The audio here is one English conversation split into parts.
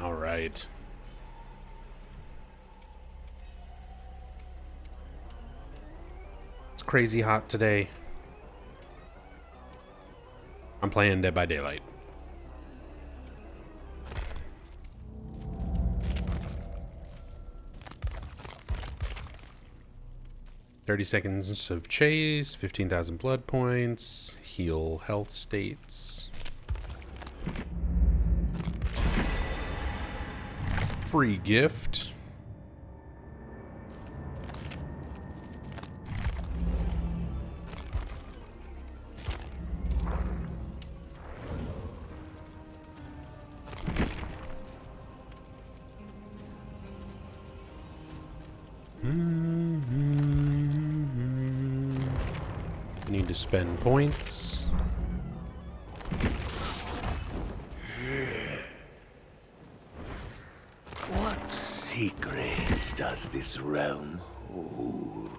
All right. It's crazy hot today. I'm playing Dead by Daylight. $30 of chase, 15,000 blood points, heal health states. Free gift. Need to spend points. What secrets does this realm hold?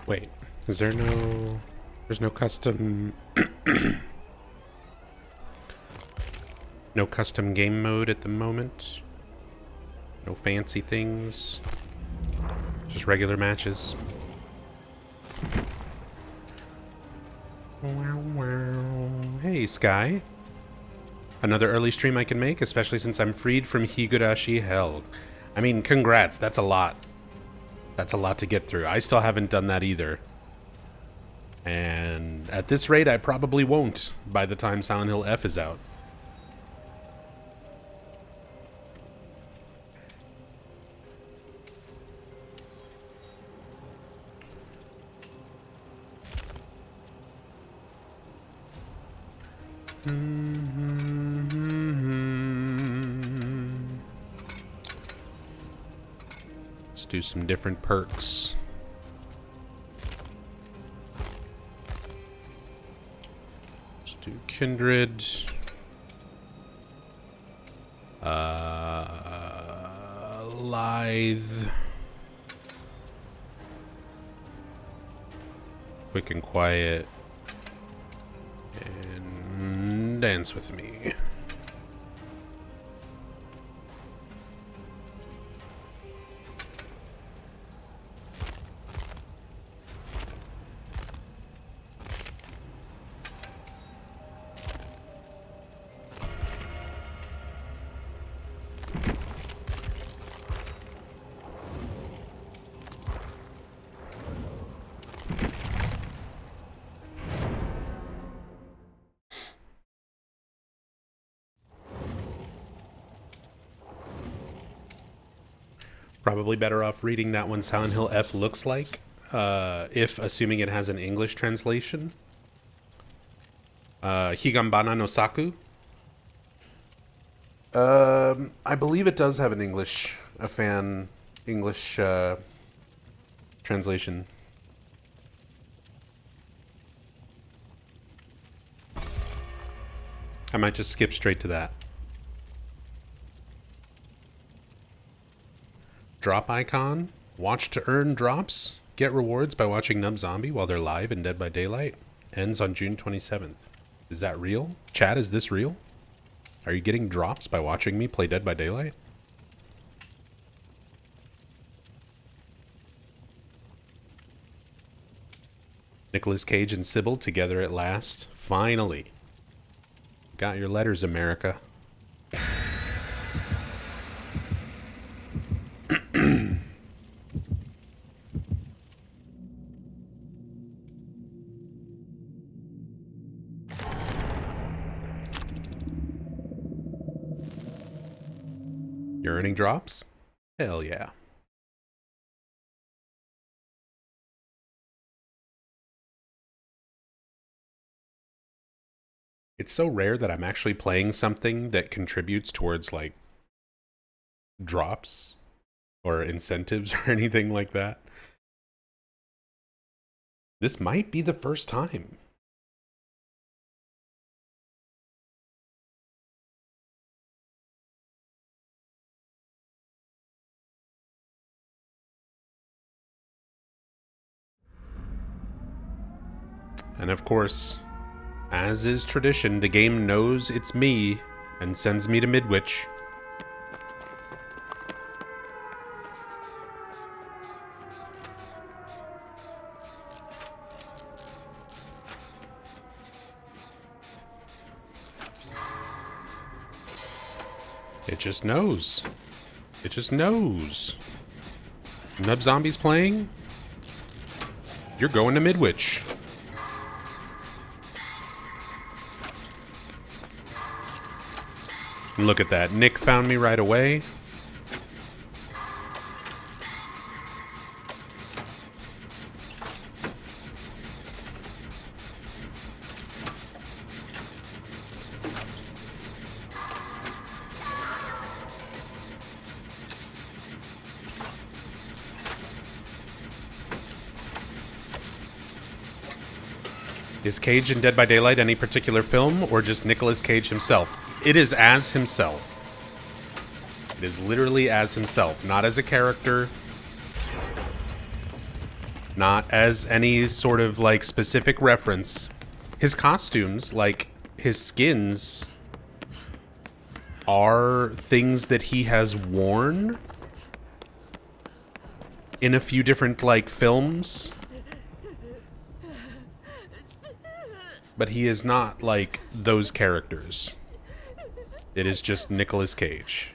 Wait, is there no... There's no custom... no custom game mode at the moment? No fancy things? Just regular matches? Wow, wow. Hey, Sky. Another early stream I can make, especially since I'm freed from Higurashi Hell. I mean, congrats, that's a lot. That's a lot to get through. I still haven't done that either. And at this rate, I probably won't by the time Silent Hill F is out. Let's do some different perks. Let's do Kindred. Lithe. Quick and quiet. And dance with me. Probably better off reading that one Silent Hill F looks like, if assuming it has an English translation. Higambana no Saku. I believe it does have an English translation. I might just skip straight to that. Drop icon. Watch to earn drops. Get rewards by watching Nub Zombie while they're live in Dead by Daylight. Ends on June 27th. Is that real? Chat, is this real? Are you getting drops by watching me play Dead by Daylight? Nicolas Cage and Sybil together at last. Finally. Got your letters, America. You're earning drops? Hell yeah. It's so rare that I'm actually playing something that contributes towards, like, drops or incentives or anything like that. This might be the first time. And of course, as is tradition, the game knows it's me and sends me to Midwich. It just knows. It just knows. Nub Zombie's playing? You're going to Midwich. Look at that. Nick found me right away. Is Cage in Dead by Daylight any particular film, or just Nicolas Cage himself? It is as himself. It is literally as himself, not as a character, not as any sort of, like, specific reference. His costumes, like, his skins, are things that he has worn in a few different, like, films. But he is not like those characters. It is just Nicolas Cage.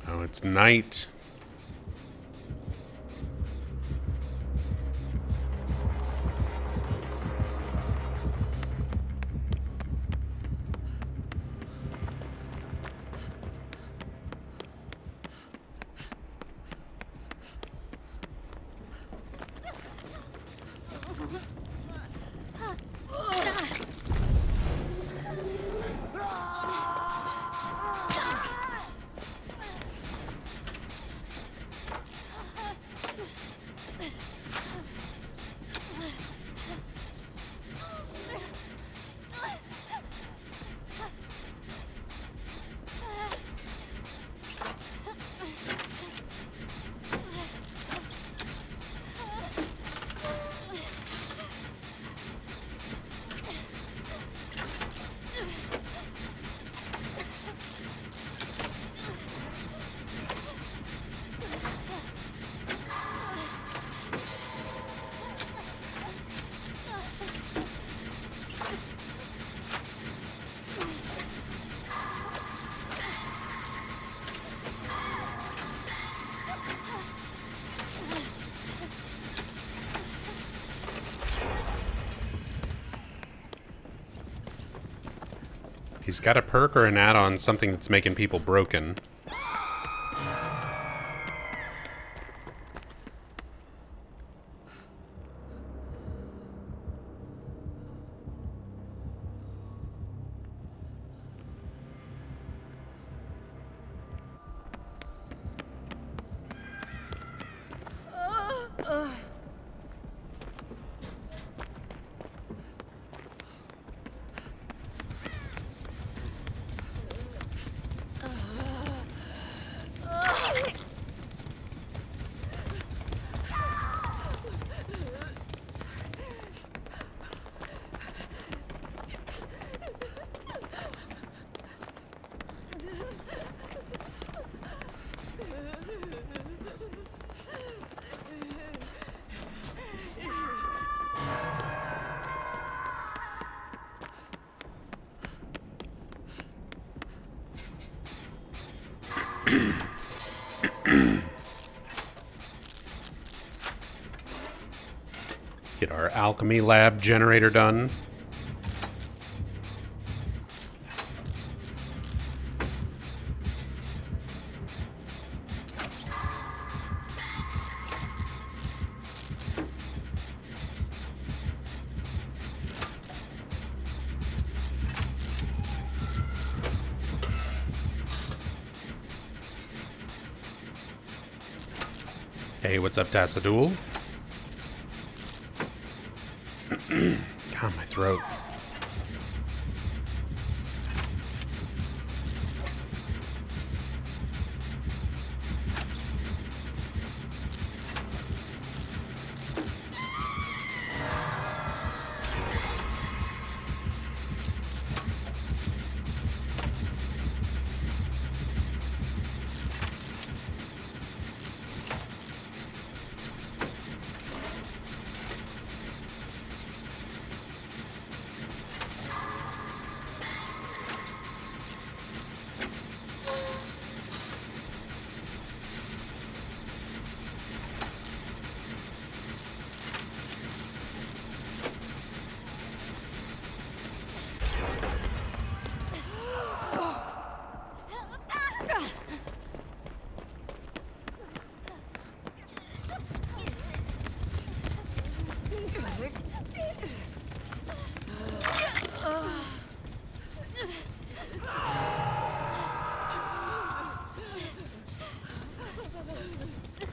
Oh, it's night. He's got a perk or an add-on, something that's making people broken. Get our alchemy lab generator done. Hey, what's up, Tassadul? God, my throat.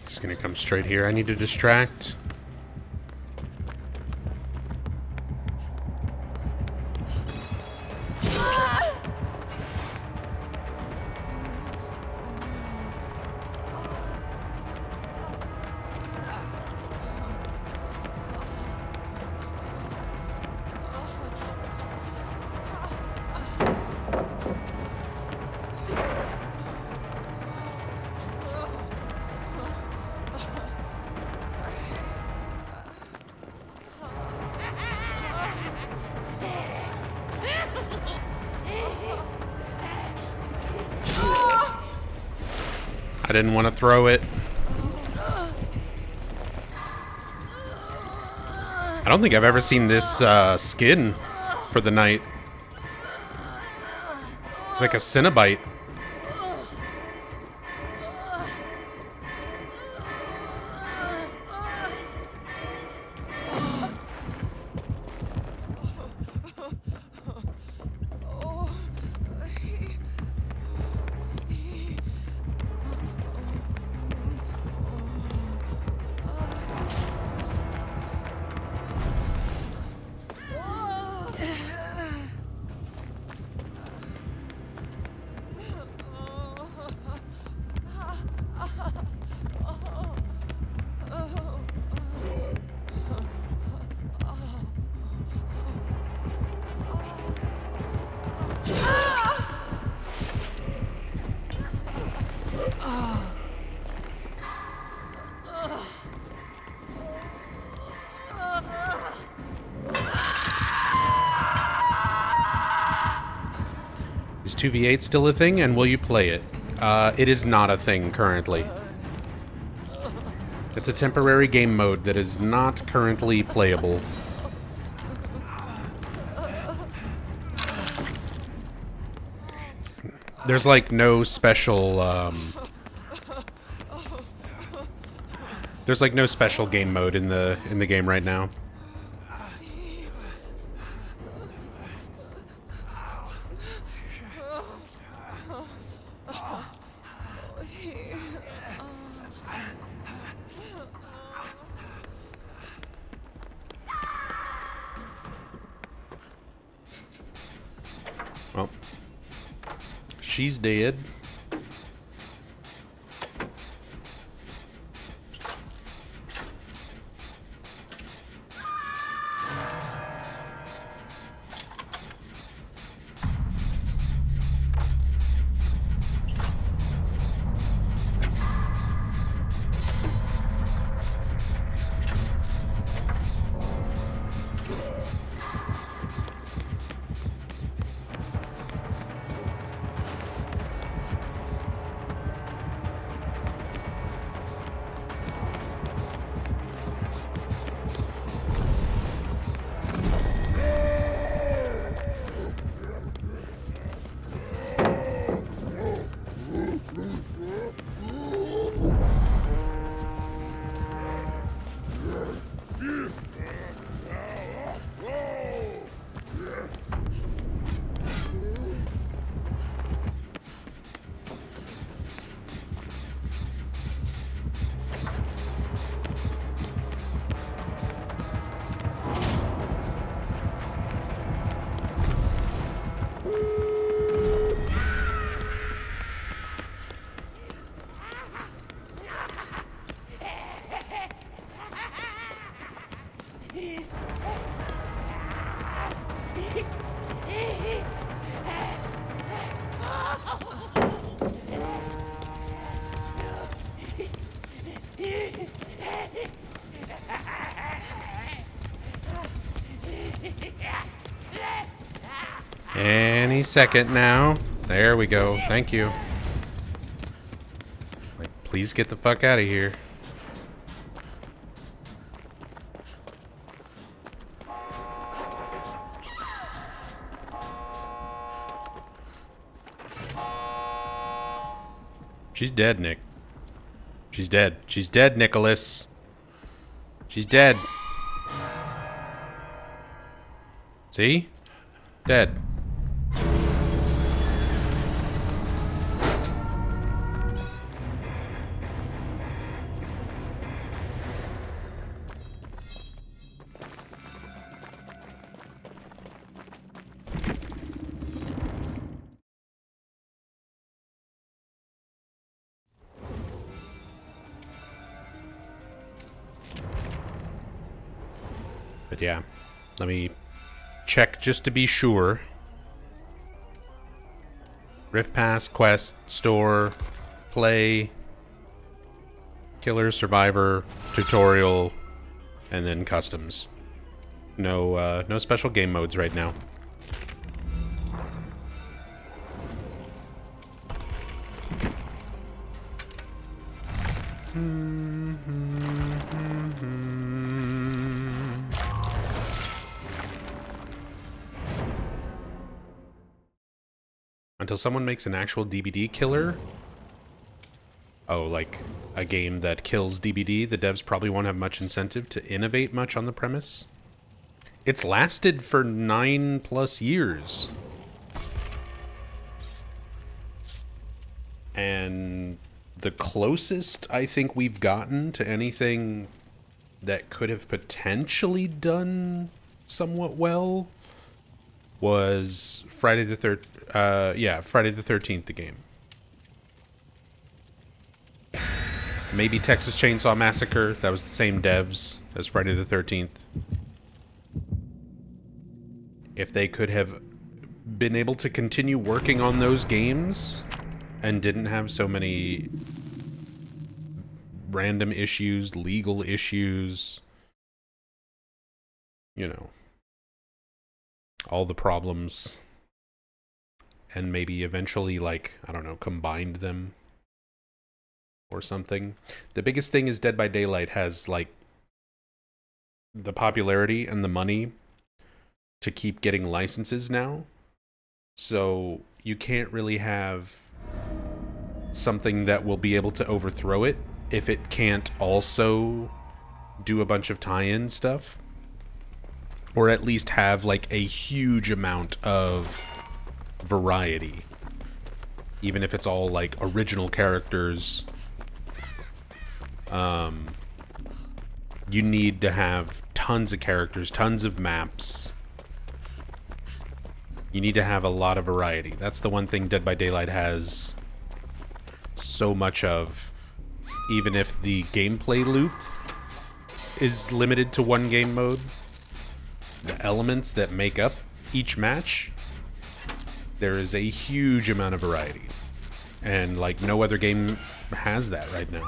He's gonna come straight here. I need to distract. I didn't want to throw it. I don't think I've ever seen this skin for the night. It's like a Cenobite. Is 2v8 still a thing, and will you play it? It is not a thing currently. It's a temporary game mode that is not currently playable. There's like no special, there's like no special game mode in the game right now. Well, she's dead. Any second now. There we go. Thank you. Like, please get the fuck out of here. She's dead, Nick. She's dead. She's dead, Nicholas. She's dead. See? Dead. But yeah, let me check just to be sure. Rift Pass, Quest, Store, Play, Killer, Survivor, Tutorial, and then Customs. No, no special game modes right now. Until someone makes an actual DBD killer. Oh, like a game that kills DBD, the devs probably won't have much incentive to innovate much on the premise. It's lasted for 9+ years. And the closest I think we've gotten to anything that could have potentially done somewhat well was Friday the 13th, the game. Maybe Texas Chainsaw Massacre. That was the same devs as Friday the 13th. If they could have been able to continue working on those games and didn't have so many random issues, legal issues, you know, all the problems, and maybe eventually, like, I don't know, combined them or something. The biggest thing is Dead by Daylight has, like, the popularity and the money to keep getting licenses now. So you can't really have something that will be able to overthrow it if it can't also do a bunch of tie-in stuff. Or at least have, like, a huge amount of variety. Even if it's all, like, original characters. You need to have tons of characters, tons of maps. You need to have a lot of variety. That's the one thing Dead by Daylight has so much of. Even if the gameplay loop is limited to one game mode, the elements that make up each match, there is a huge amount of variety. And, like, no other game has that right now.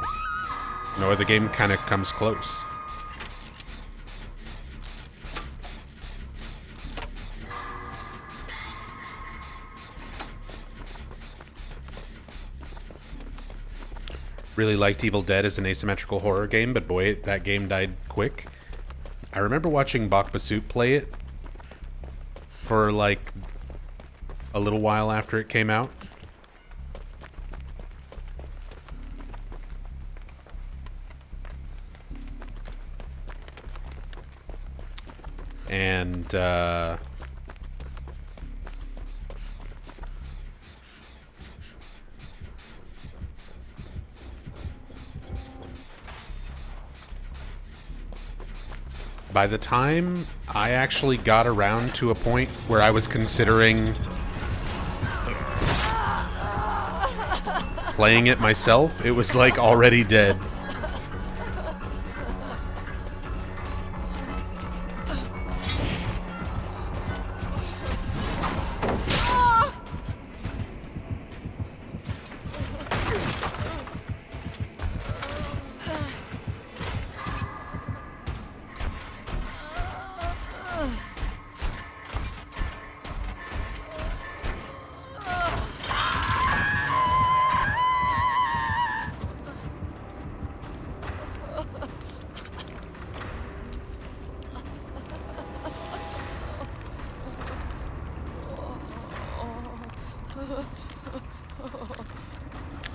No other game kind of comes close. Really liked Evil Dead as an asymmetrical horror game, but boy, that game died quick. I remember watching Bach Basut play it for, like, a little while after it came out. And, by the time I actually got around to a point where I was considering playing it myself, it was, like, already dead.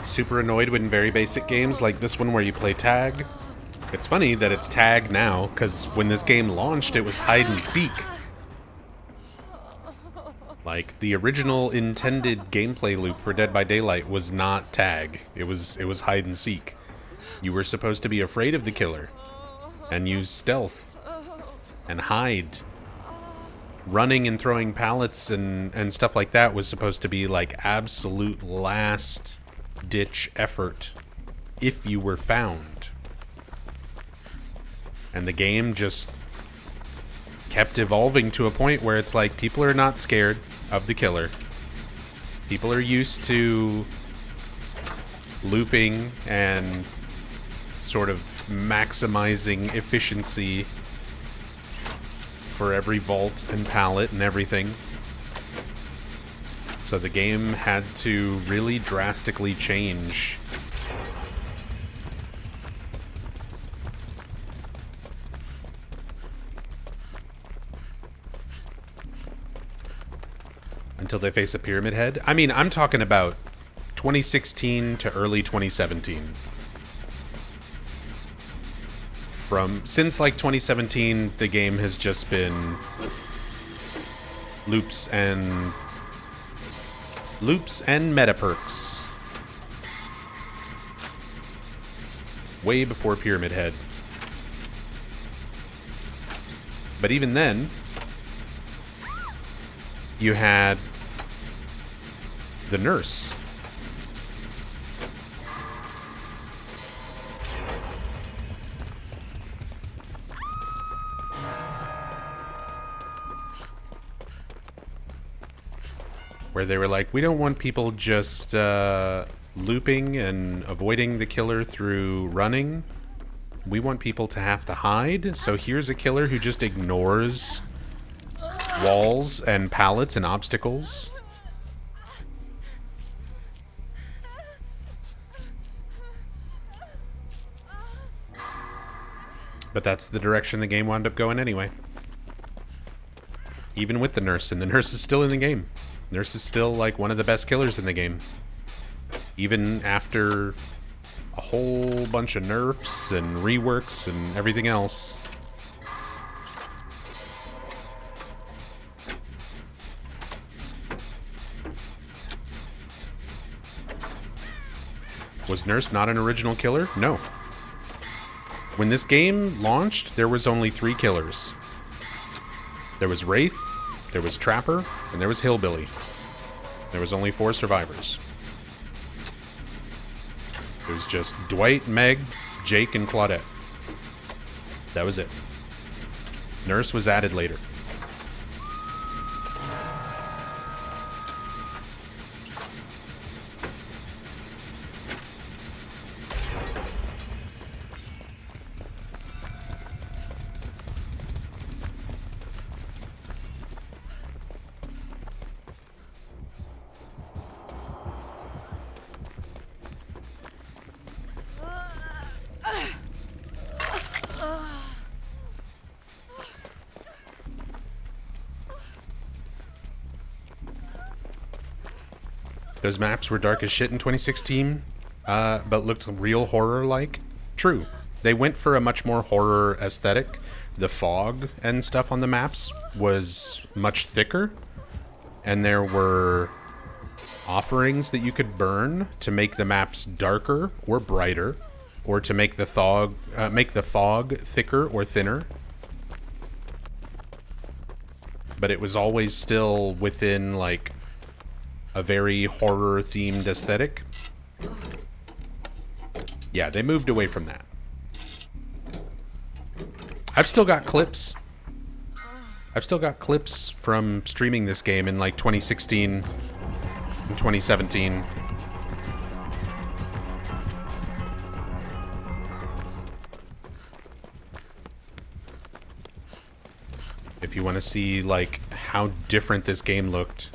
Super annoyed when very basic games like this one where you play tag. It's funny that it's tag now, because when this game launched, it was hide and seek. Like, the original intended gameplay loop for Dead by Daylight was not tag. It was hide and seek. You were supposed to be afraid of the killer and use stealth and hide. Running and throwing pallets and stuff like that was supposed to be like absolute last ditch effort if you were found. And the game just kept evolving to a point where it's like people are not scared of the killer. People are used to looping and sort of maximizing efficiency for every vault and pallet and everything. So the game had to really drastically change. Until they face a Pyramid Head. I mean, I'm talking about 2016 to early 2017. Since like 2017, the game has just been loops and meta perks. Way before Pyramid Head. But even then, you had the nurse. Where they were like, we don't want people just looping and avoiding the killer through running. We want people to have to hide. So here's a killer who just ignores walls and pallets and obstacles. But that's the direction the game wound up going anyway. Even with the nurse, and the nurse is still in the game. Nurse is still like one of the best killers in the game. Even after a whole bunch of nerfs and reworks and everything else. Was Nurse not an original killer? No. When this game launched, there was only 3 killers. There was Wraith, there was Trapper, and there was Hillbilly. There was only 4 survivors. It was just Dwight, Meg, Jake, and Claudette. That was it. Nurse was added later. Those maps were dark as shit in 2016, but looked real horror-like. True. They went for a much more horror aesthetic. The fog and stuff on the maps was much thicker, and there were offerings that you could burn to make the maps darker or brighter, or to make the fog thicker or thinner. But it was always still within, like, a very horror-themed aesthetic. Yeah, they moved away from that. I've still got clips. I've still got clips from streaming this game in, like, 2016 and 2017. If you want to see, like, how different this game looked.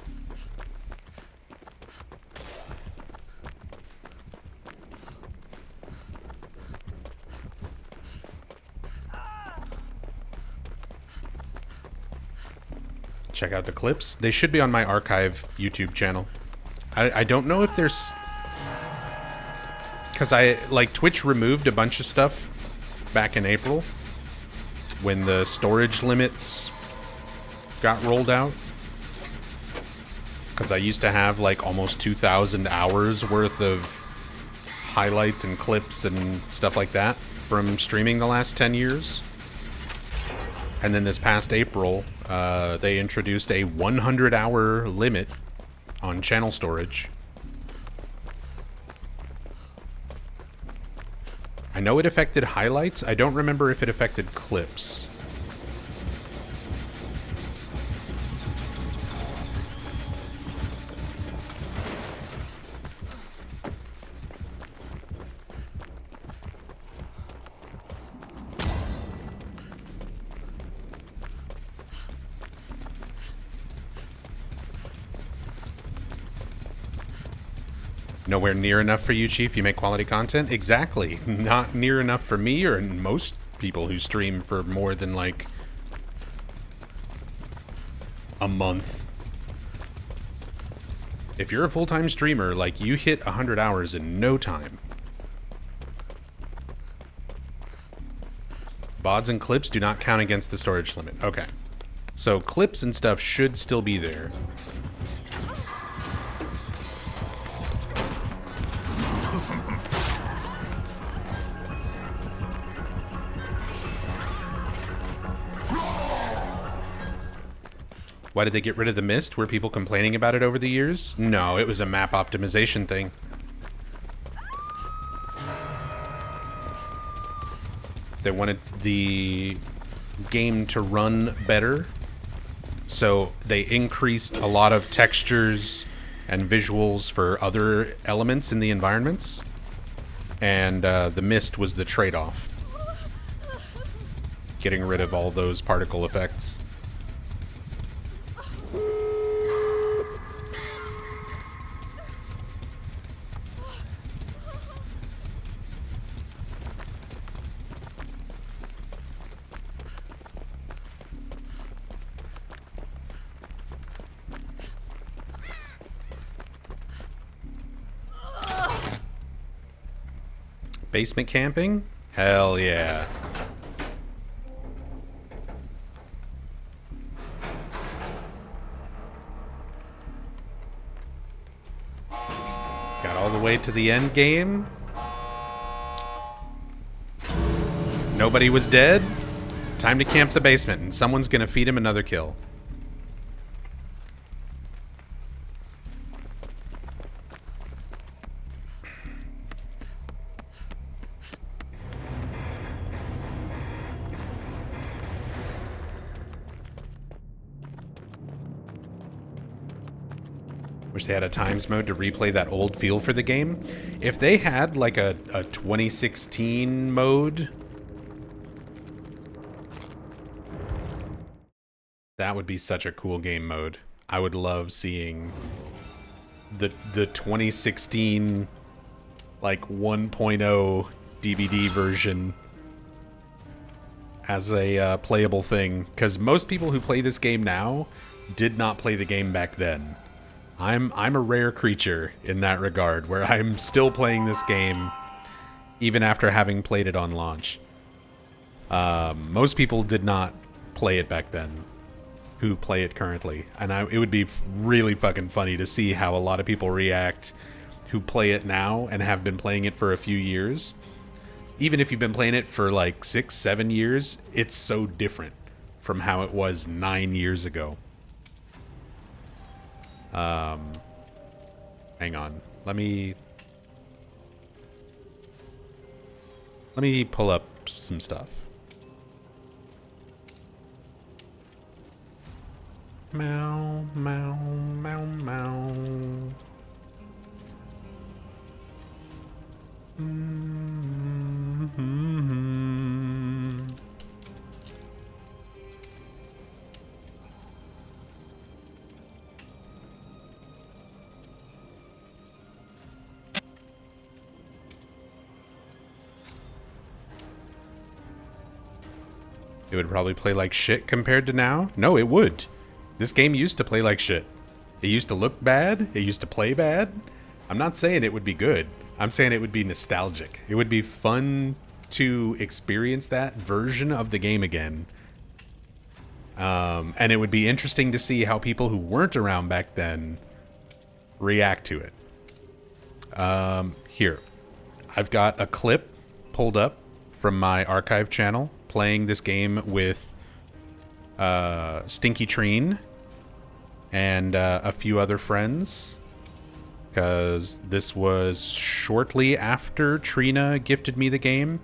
Check out the clips. They should be on my archive YouTube channel. I don't know if there's... Because Twitch removed a bunch of stuff back in April when the storage limits got rolled out. Because I used to have like almost 2,000 hours worth of highlights and clips and stuff like that from streaming the last 10 years. And then this past April, they introduced a 100-hour limit on channel storage. I know it affected highlights. I don't remember if it affected clips. Nowhere near enough for you, Chief. You make quality content? Exactly. Not near enough for me or most people who stream for more than, like, a month. If you're a full-time streamer, like, you hit 100 hours in no time. VODs and clips do not count against the storage limit. Okay. So clips and stuff should still be there. Why did they get rid of the mist? Were people complaining about it over the years? No, it was a map optimization thing. They wanted the game to run better, so they increased a lot of textures and visuals for other elements in the environments, and the mist was the trade-off. Getting rid of all those particle effects. Basement camping? Hell yeah. Got all the way to the end game. Nobody was dead. Time to camp the basement, and someone's gonna feed him another kill. Wish they had a times mode to replay that old feel for the game. If they had like a 2016 mode, that would be such a cool game mode. I would love seeing the 2016 like 1.0 DVD version as a playable thing, because most people who play this game now did not play the game back then. I'm a rare creature in that regard, where I'm still playing this game even after having played it on launch. Most people did not play it back then who play it currently, and it would be really fucking funny to see how a lot of people react who play it now and have been playing it for a few years. Even if you've been playing it for like 6-7 years, it's so different from how it was 9 years ago. Hang on. Let me pull up some stuff. Meow, meow, meow, meow. It would probably play like shit compared to now? No, it would. This game used to play like shit. It used to look bad. It used to play bad. I'm not saying it would be good. I'm saying it would be nostalgic. It would be fun to experience that version of the game again. And it would be interesting to see how people who weren't around back then react to it. Here. I've got a clip pulled up from my archive channel playing this game with Stinky Treen and a few other friends, because this was shortly after Trina gifted me the game.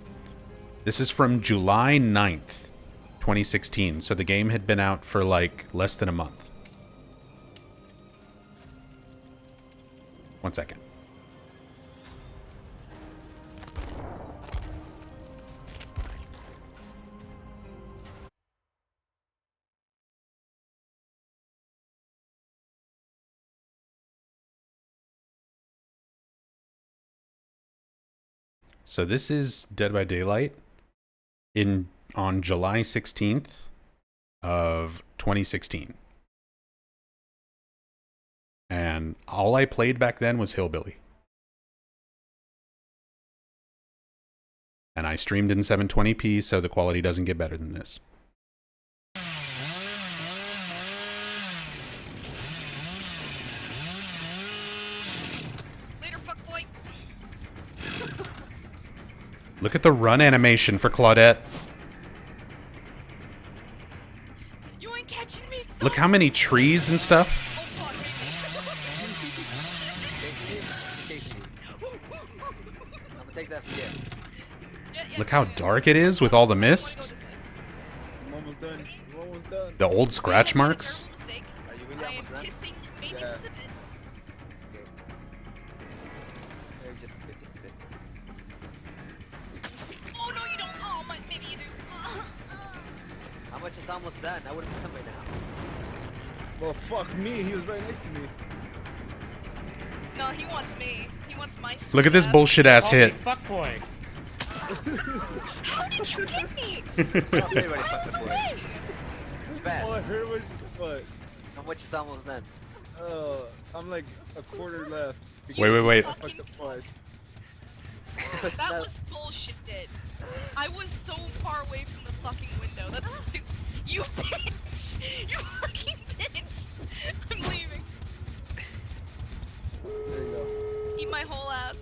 This is from July 9th, 2016, so the game had been out for like less than a month. 1 second. So this is Dead by Daylight on July 16th of 2016. And all I played back then was Hillbilly. And I streamed in 720p, so the quality doesn't get better than this. Look at the run animation for Claudette. You ain't catching me. Look how many trees and stuff. Oh, fuck, I'm gonna take that as a yes. Look how dark it is with all the mist. I'm almost done. I'm almost done. The old scratch marks. Are you really I am almost done? kissing maybe Yeah. just a bit. Okay. Maybe just a bit, just a bit. Oh no, you don't. Oh, maybe you do. How much is almost done? I would have done by now. Well, fuck me. He was right next to me. No, he wants me. He wants my. Look at this stuff. bullshit ass hit. Fuckboy. How did you get me? I'll say ready, fuck the boy. Way. It's All I fast. heard was what? How much is almost done? I'm like a quarter left. Wait. I fucked up twice. That was bullshit. I was so far away from the fucking window. That's stupid. You bitch! You fucking bitch! I'm leaving. There you go. Eat my whole ass.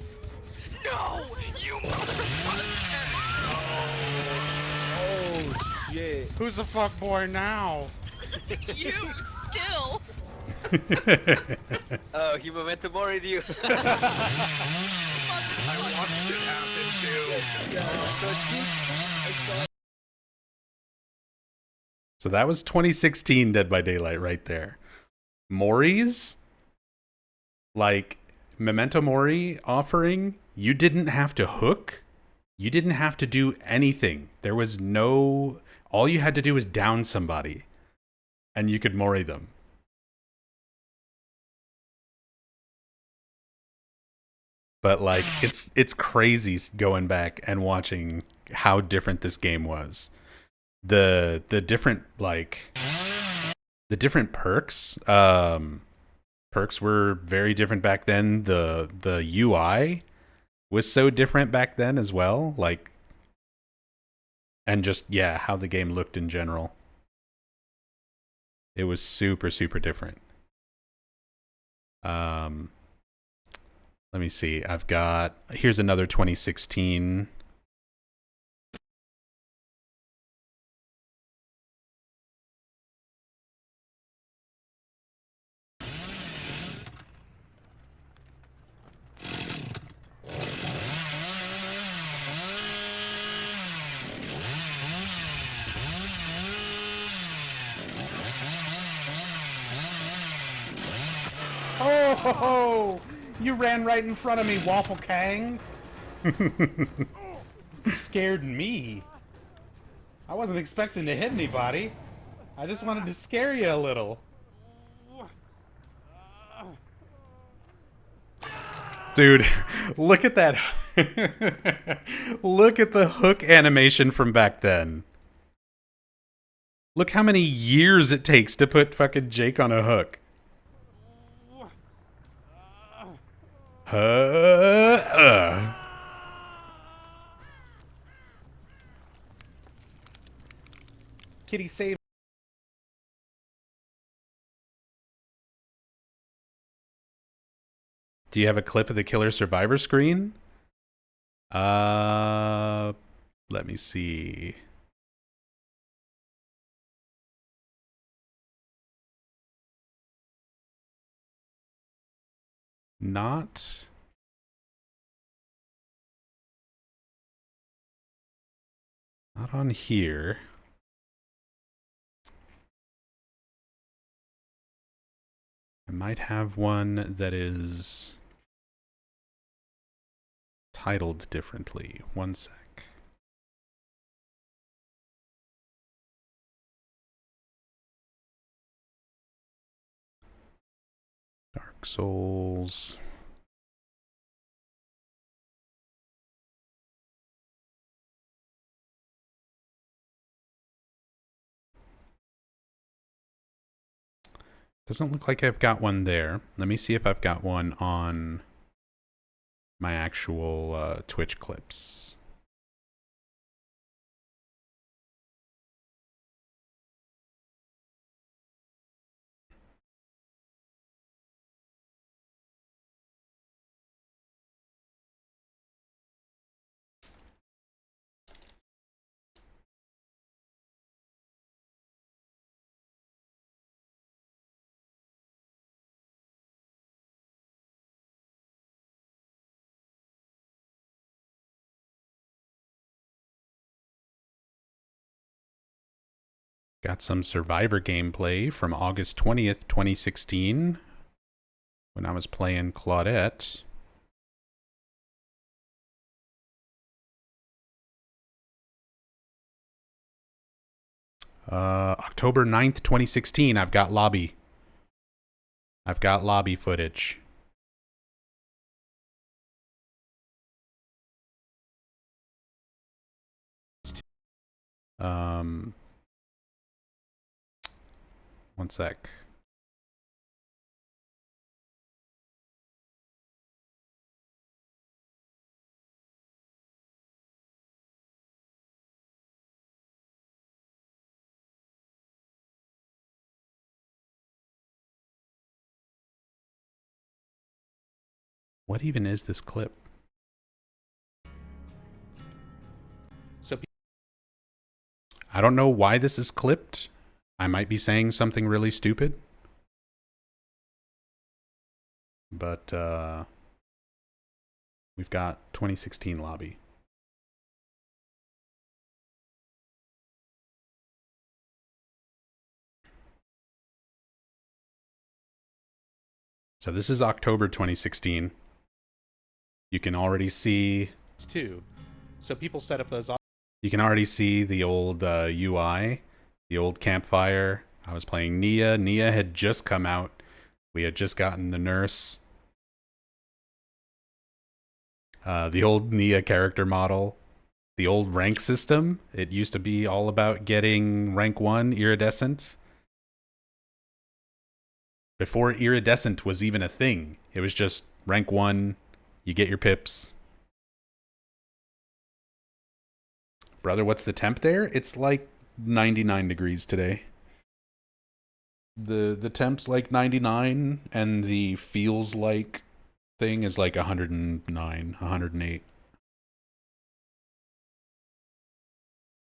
No! You motherfucker! Oh shit. Who's the fuckboy now? You still! Oh, he momentum already you. Motherfucker. Watched it happen too. Yeah, so cheap. So that was 2016 Dead by Daylight right there. Mori's, like, Memento Mori offering, you didn't have to hook. You didn't have to do anything. There was no... All you had to do was down somebody, and you could Mori them. But, like, it's crazy going back and watching how different this game was. The different, like, the different perks perks were very different back then. The UI was so different back then as well, like, and just, yeah, how the game looked in general. It was super different. Let me see. Here's another 2016. Oh, you ran right in front of me, Waffle Kang. Scared me. I wasn't expecting to hit anybody. I just wanted to scare you a little. Dude, look at that. Look at the hook animation from back then. Look how many years it takes to put fucking Jake on a hook. Kitty, save. Do you have a clip of the Killer Survivor screen? Let me see. Not on here. I might have one that is titled differently. One sec. Dark Souls. Doesn't look like I've got one there. Let me see if I've got one on my actual Twitch clips. Got some Survivor gameplay from August 20th, 2016, when I was playing Claudette. October 9th, 2016, I've got lobby. I've got lobby footage. One sec. What even is this clip? So I don't know why this is clipped. I might be saying something really stupid. But we've got 2016 lobby. So this is October 2016. You can already see it's two. So people set up those. You can already see the old UI, the old campfire. I was playing Nia. Nia had just come out. We had just gotten the nurse. The old Nia character model. The old rank system. It used to be all about getting rank 1 iridescent. Before iridescent was even a thing. It was just rank 1. You get your pips. Brother, what's the temp there? It's like 99 degrees today. The temp's like 99 and the feels like thing is like 109, 108.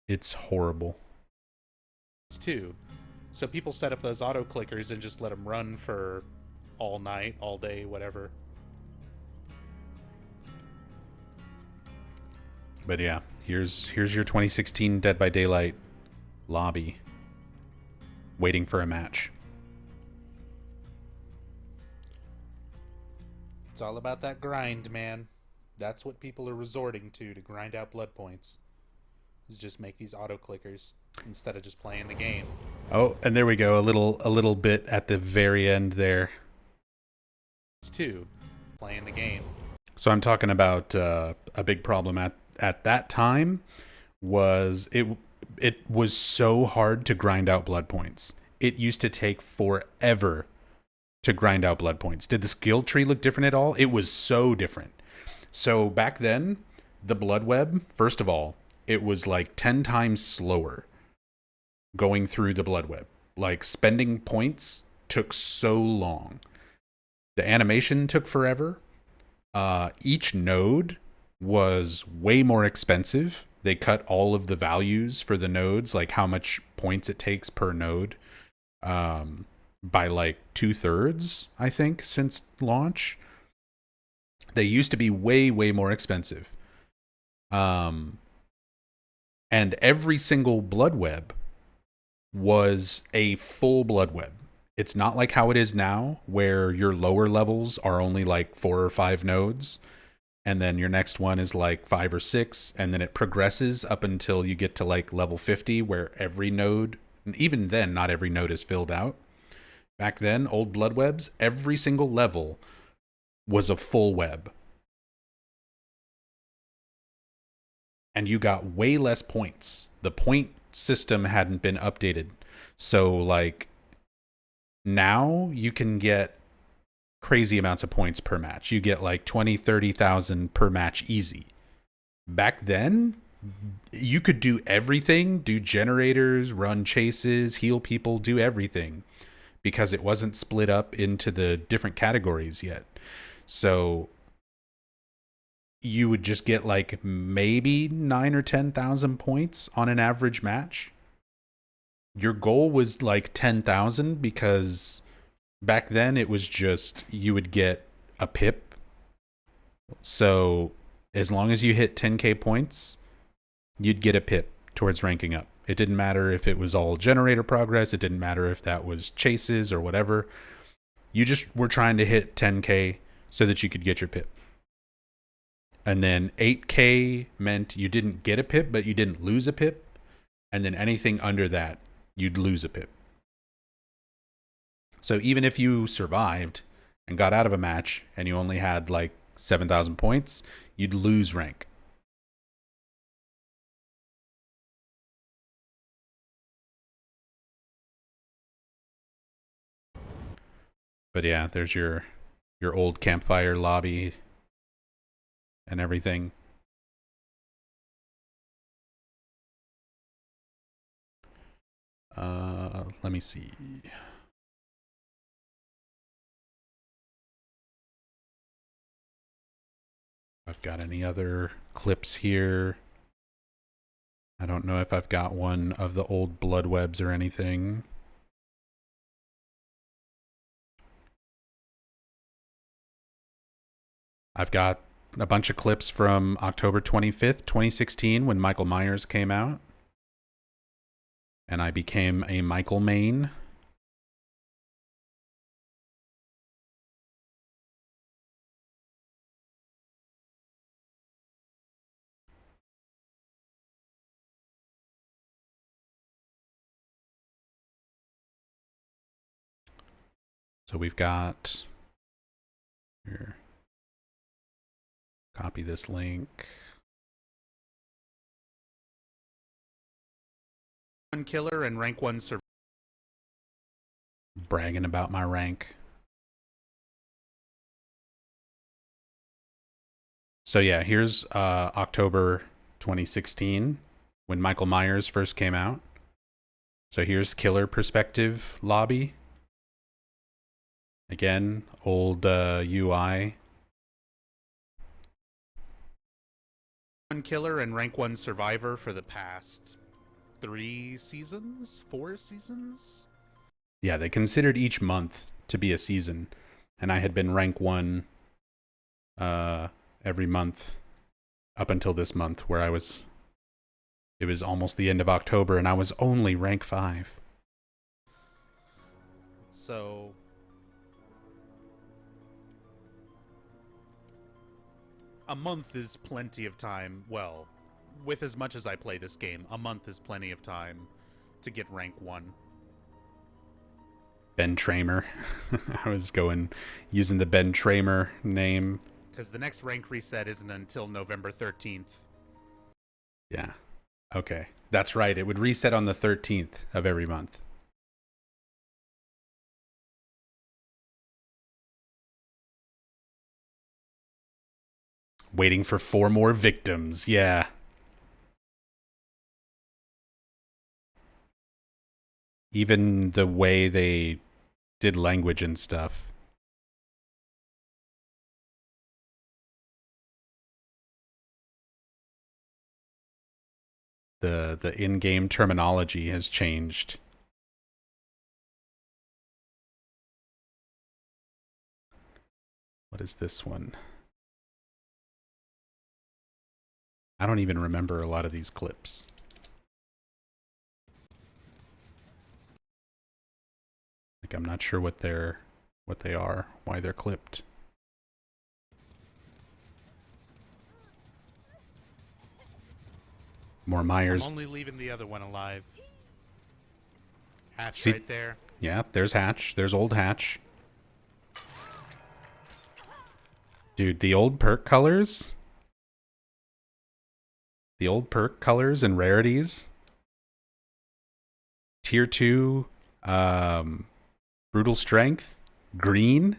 It's horrible. It's two. So people set up those auto clickers and just let them run for all night, all day, whatever. But yeah, here's your 2016 Dead by Daylight lobby. Waiting for a match. It's all about that grind, man. That's what people are resorting to grind out blood points. Is just make these auto clickers instead of just playing the game. Oh, and there we go. A little bit at the very end there. It's two. Playing the game. So I'm talking about a big problem at that time was it was so hard to grind out blood points. It used to take forever to grind out blood points. Did the skill tree look different at all? It was so different. So back then, the blood web, first of all, it was like 10 times slower going through the blood web. Like spending points took so long. The animation took forever. Each node was way more expensive. They cut all of the values for the nodes, like how much points it takes per node, by like 2/3, I think, since launch. They used to be way, way more expensive. And every single blood web was a full blood web. It's not like how it is now, where your lower levels are only like 4 or 5 nodes, and then your next one is like 5 or 6, and then it progresses up until you get to like level 50, where every node, even then, not every node is filled out. Back then, old blood webs, every single level was a full web. And you got way less points. The point system hadn't been updated. So, like, now you can get crazy amounts of points per match. You get like 20, 30,000 per match easy. Back then, you could do everything, do generators, run chases, heal people, do everything, because it wasn't split up into the different categories yet. So you would just get like maybe 9 or 10,000 points on an average match. Your goal was like 10,000, because back then it was just you would get a pip. So as long as you hit 10k points, you'd get a pip towards ranking up. It didn't matter if it was all generator progress. It didn't matter if that was chases or whatever. You just were trying to hit 10k so that you could get your pip. And then 8k meant you didn't get a pip, but you didn't lose a pip. And then anything under that, you'd lose a pip. So even if you survived and got out of a match and you only had like 7,000 points, you'd lose rank. But yeah, there's your old campfire lobby and everything. Let me see. I've got any other clips here. I don't know if I've got one of the old blood webs or anything. I've got a bunch of clips from October 25th, 2016, when Michael Myers came out. And I became a Michael main. So we've got here. Copy this link. One killer and rank 1 survivor. Bragging about my rank. So yeah, here's October 2016 when Michael Myers first came out. So here's killer perspective lobby. Again, old UI. One killer and rank 1 survivor for the past 3 seasons? 4 seasons? Yeah, they considered each month to be a season. And I had been rank 1 every month up until this month, where it was almost the end of October and I was only rank 5. So a month is plenty of time. Well, with as much as I play this game, a month is plenty of time to get rank 1. Ben Tramer. I was using the Ben Tramer name. Because the next rank reset isn't until November 13th. Yeah. Okay. That's right. It would reset on the 13th of every month. Waiting for 4 more victims. Yeah. Even the way they did language and stuff. The in-game terminology has changed. What is this one? I don't even remember a lot of these clips. Like, I'm not sure what they are, why they're clipped. More Myers. I'm only leaving the other one alive. Hatch See- right there. Yeah, there's Hatch. There's old Hatch. Dude, the old perk colors. The old perk colors and rarities. Tier 2, Brutal Strength, green.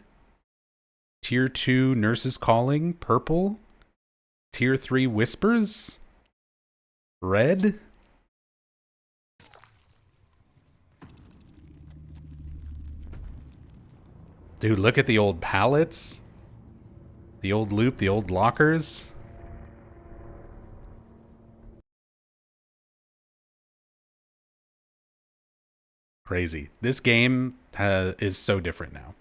Tier 2, Nurse's Calling, purple. Tier 3, Whispers, red. Dude, look at the old pallets. The old loop, the old lockers. Crazy. This game is so different now.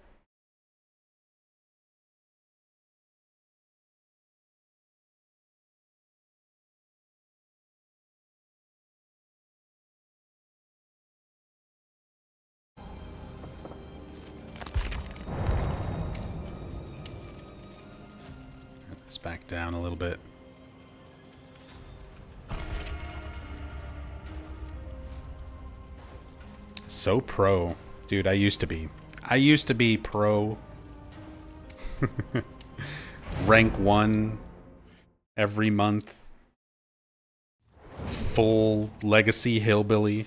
Get this back down a little bit. So pro. Dude, I used to be. I used to be pro. Rank 1 every month. Full legacy hillbilly.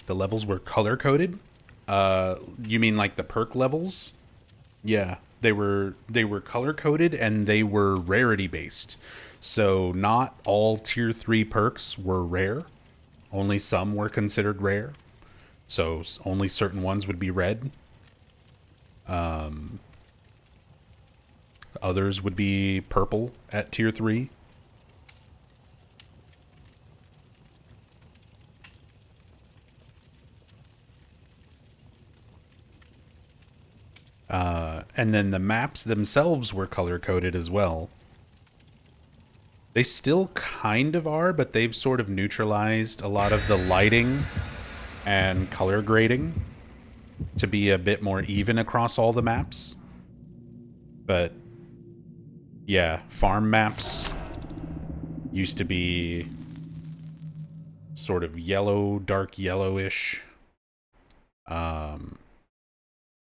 The levels were color coded? You mean like the perk levels? Yeah, they were color coded and they were rarity based. So not all tier 3 perks were rare. Only some were considered rare. So only certain ones would be red. Others would be purple at tier 3. And then the maps themselves were color-coded as well. They still kind of are, but they've sort of neutralized a lot of the lighting and color grading to be a bit more even across all the maps. But yeah, farm maps used to be sort of yellow, dark yellowish.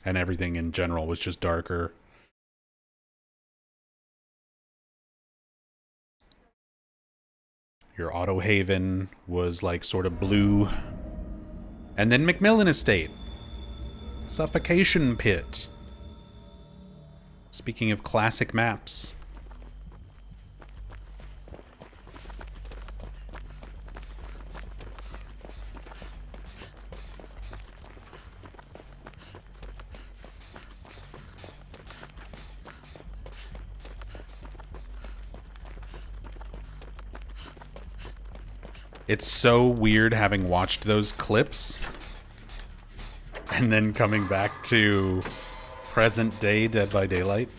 And everything in general was just darker. Your Auto Haven was like sort of blue. And then McMillan Estate. Suffocation Pit. Speaking of classic maps. It's so weird having watched those clips and then coming back to present day Dead by Daylight.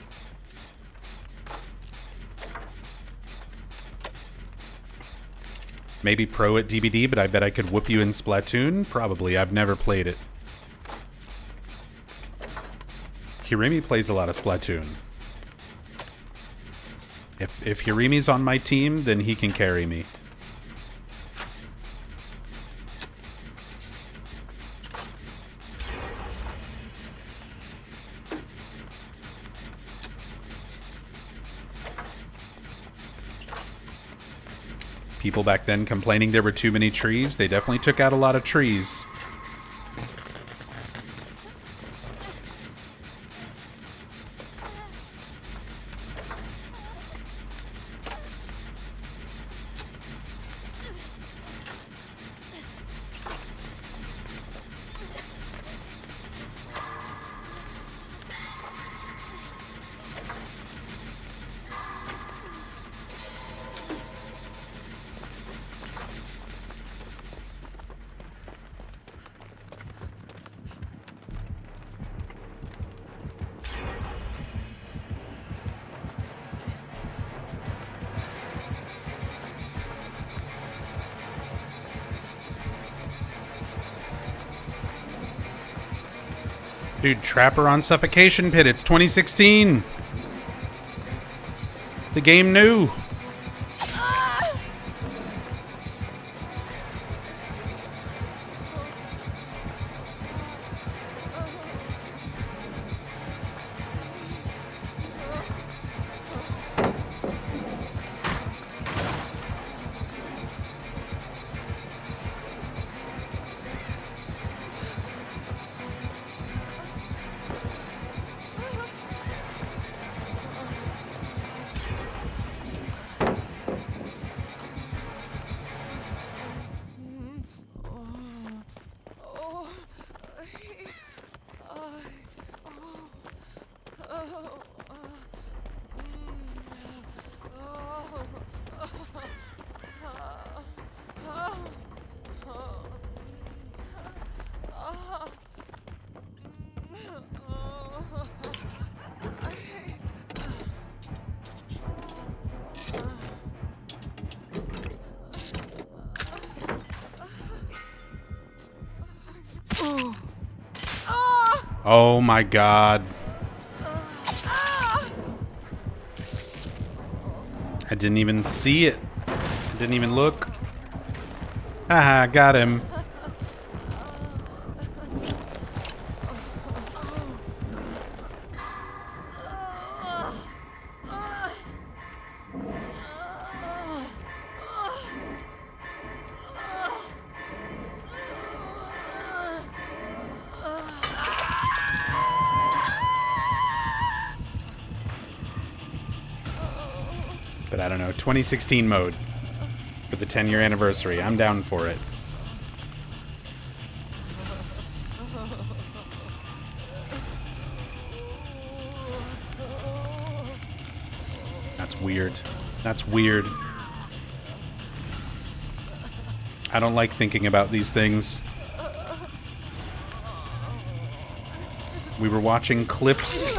Maybe pro at DBD, but I bet I could whoop you in Splatoon. Probably. I've never played it. Hirimi plays a lot of Splatoon. If Hirimi's on my team, then he can carry me. People back then complaining there were too many trees. They definitely took out a lot of trees. Dude, Trapper on Suffocation Pit. It's 2016. The game knew. Oh my god. I didn't even see it. I didn't even look. Haha, got him. But I don't know, 2016 mode for the 10-year anniversary. I'm down for it. That's weird. That's weird. I don't like thinking about these things. We were watching clips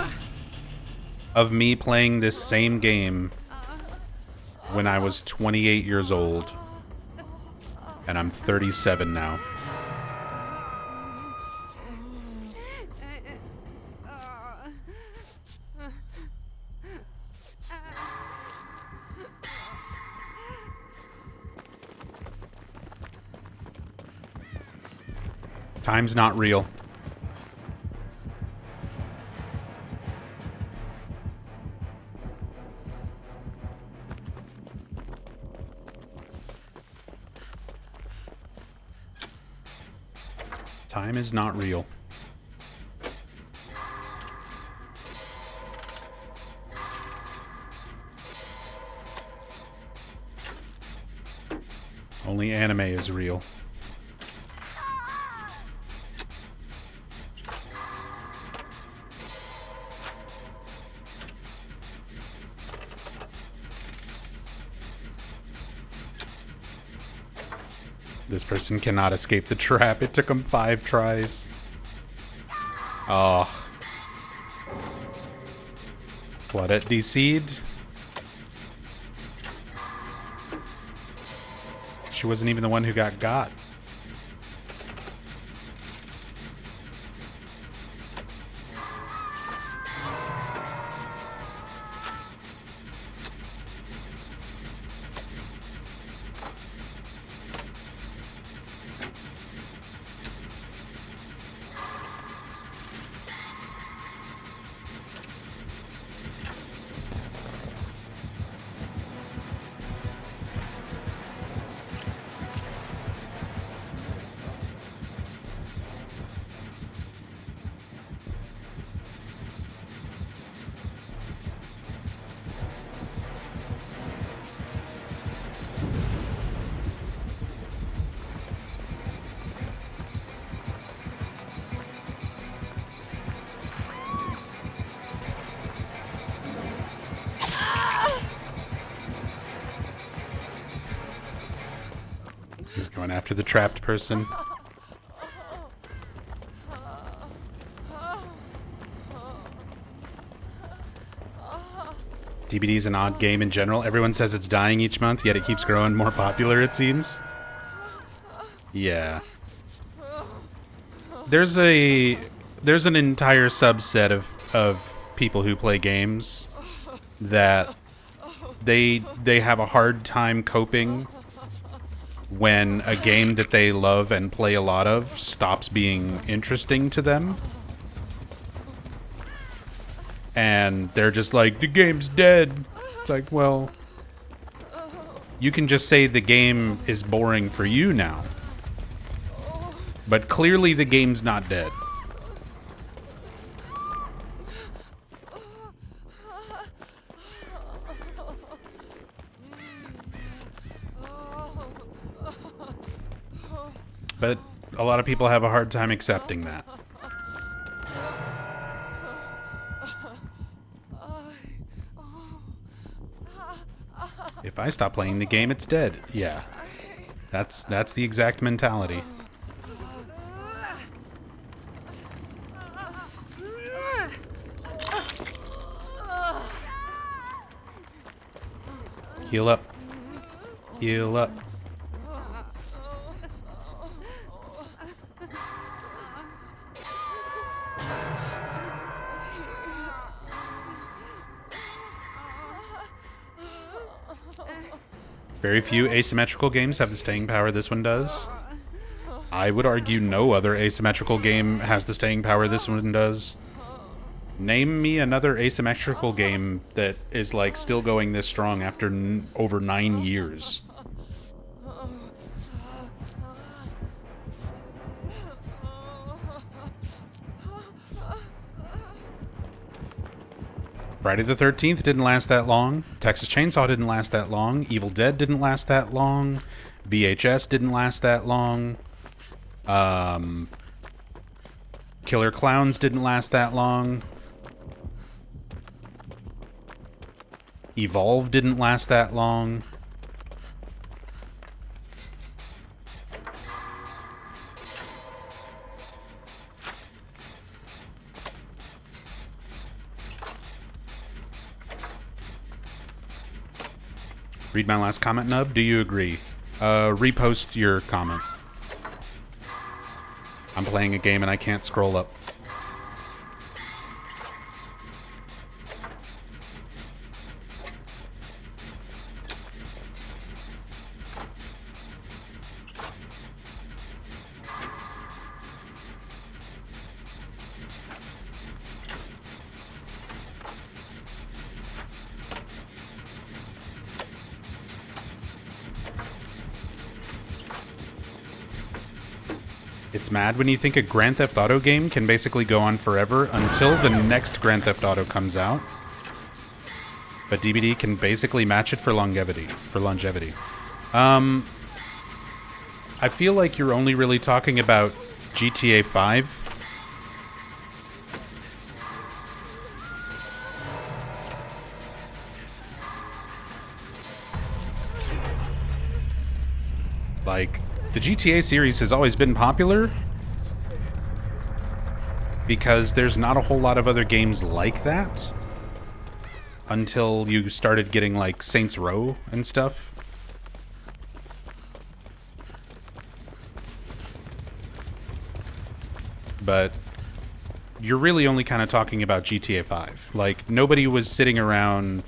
of me playing this same game when I was 28 years old, and I'm 37 now. Time's not real. Time is not real. Only anime is real. This person cannot escape the trap. It took him 5 tries. Oh. Claudette DC'd. She wasn't even the one who got. after the trapped person. DBD is an odd game in general. Everyone says it's dying each month, yet it keeps growing more popular, it seems. Yeah. There's an entire subset of people who play games that they have a hard time coping when a game that they love and play a lot of stops being interesting to them. And they're just like, the game's dead. It's like, well, you can just say the game is boring for you now. But clearly the game's not dead. But a lot of people have a hard time accepting that. If I stop playing the game, it's dead. Yeah. That's the exact mentality. Heal up. Heal up. Very few asymmetrical games have the staying power this one does. I would argue no other asymmetrical game has the staying power this one does. Name me another asymmetrical game that is like still going this strong after over 9 years. Friday the 13th didn't last that long. Texas Chainsaw didn't last that long. Evil Dead didn't last that long. VHS didn't last that long. Killer Clowns didn't last that long. Evolve didn't last that long. Read my last comment, Nub. Do you agree? Repost your comment. I'm playing a game and I can't scroll up. It's mad when you think a Grand Theft Auto game can basically go on forever until the next Grand Theft Auto comes out. But DBD can basically match it for longevity. I feel like you're only really talking about GTA 5. Like, the GTA series has always been popular because there's not a whole lot of other games like that until you started getting like Saints Row and stuff. But you're really only kind of talking about GTA 5. Like, nobody was sitting around,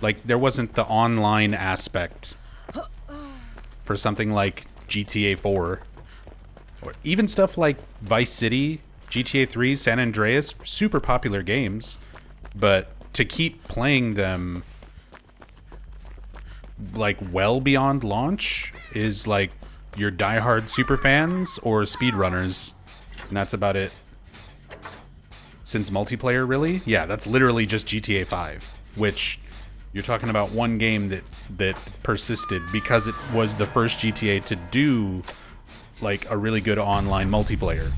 like, there wasn't the online aspect for something like GTA 4, or even stuff like Vice City, GTA 3, San Andreas, super popular games, but to keep playing them like well beyond launch is like your diehard super fans or speedrunners, and that's about it. Since multiplayer, really? Yeah, that's literally just GTA 5, which you're talking about one game that persisted because it was the first GTA to do like a really good online multiplayer.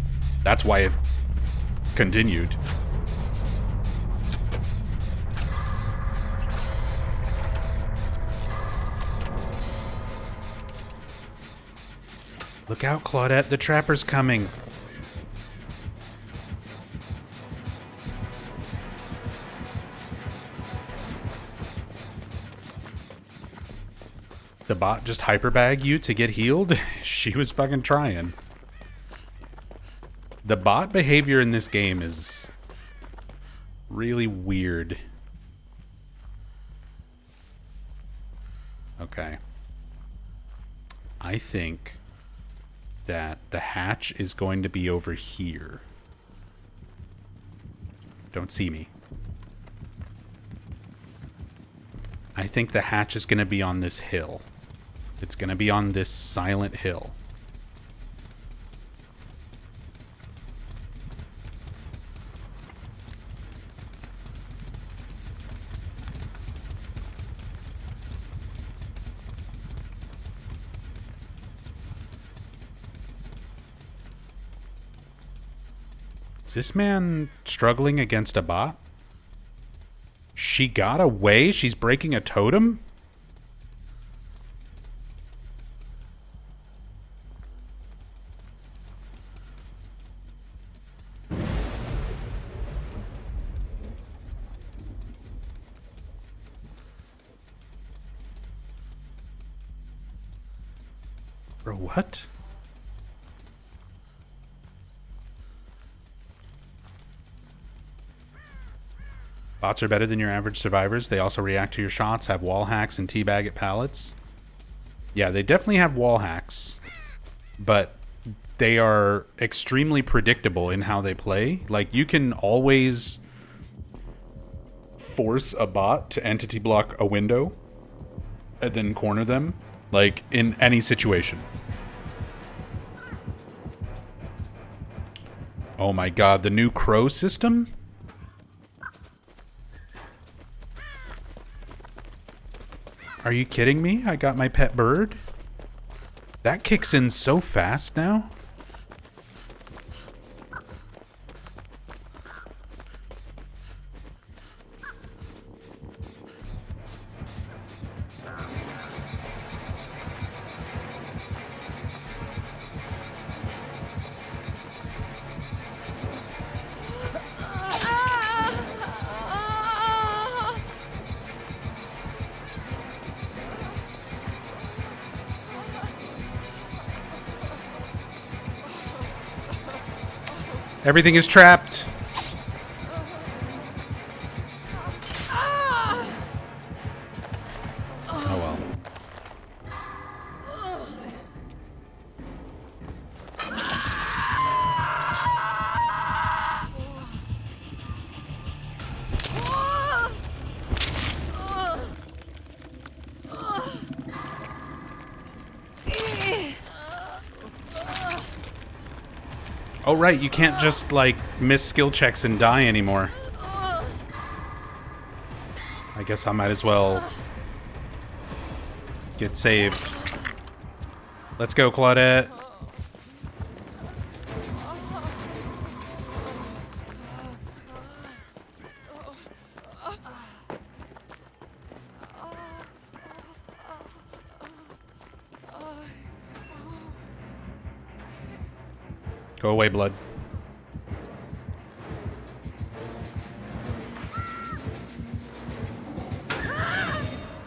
That's why it continued. Look out, Claudette. The trapper's coming. The bot just hyperbag you to get healed? She was fucking trying. The bot behavior in this game is really weird. Okay. I think that the hatch is going to be over here. Don't see me. I think the hatch is going to be on this hill. It's going to be on this silent hill. Is this man struggling against a bot? She got away? She's breaking a totem? Bro, what? Bots are better than your average survivors. They also react to your shots, have wall hacks, and teabag at pallets. Yeah, they definitely have wall hacks, but they are extremely predictable in how they play. Like, you can always force a bot to entity block a window and then corner them, like, in any situation. Oh my god, the new crow system? Are you kidding me? I got my pet bird? That kicks in so fast now. Everything is trapped. Oh well. Oh right, you can't just like miss skill checks and die anymore. I guess I might as well get saved. Let's go, Claudette. Go away, blood.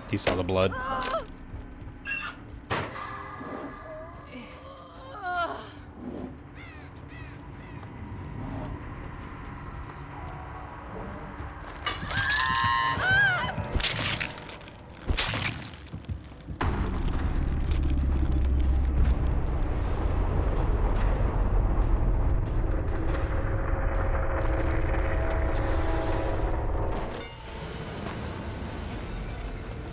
He saw the blood.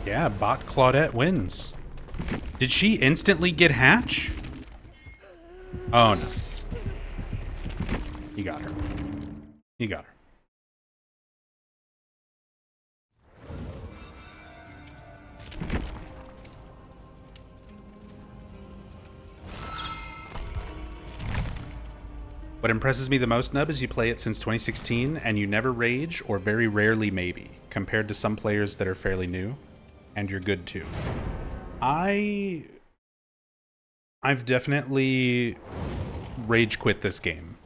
Yeah, bot Claudette wins. Did she instantly get hatch? Oh no. He got her. He got her. What impresses me the most, Nub, is you play it since 2016 and you never rage, or very rarely maybe, compared to some players that are fairly new. And you're good too. I I've definitely rage quit this game,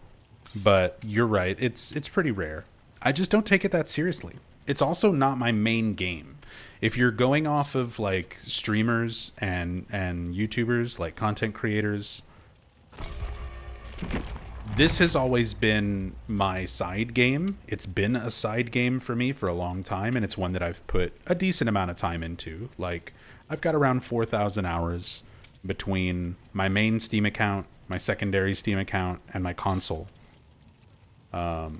but you're right. It's pretty rare. I just don't take it that seriously. It's also not my main game. If you're going off of like streamers and YouTubers, like content creators, this has always been my side game. It's been a side game for me for a long time, and it's one that I've put a decent amount of time into. Like, I've got around 4,000 hours between my main Steam account, my secondary Steam account, and my console. All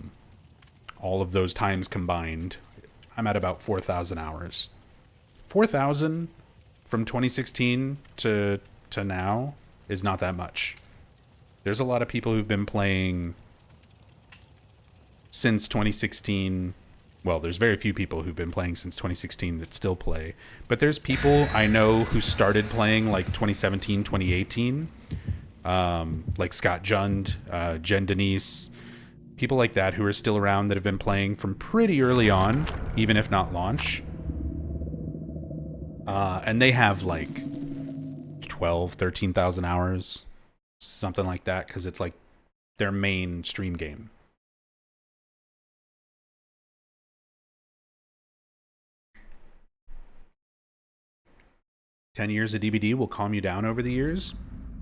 of those times combined, I'm at about 4,000 hours. 4,000 from 2016 to now is not that much. There's a lot of people who've been playing since 2016. Well, there's very few people who've been playing since 2016 that still play. But there's people I know who started playing like 2017, 2018. Like Scott Jund, Jen Denise, people like that who are still around that have been playing from pretty early on, even if not launch. And they have like 12, 13,000 hours. Something like that, because it's like their main stream game. "10 years of DBD will calm you down over the years?"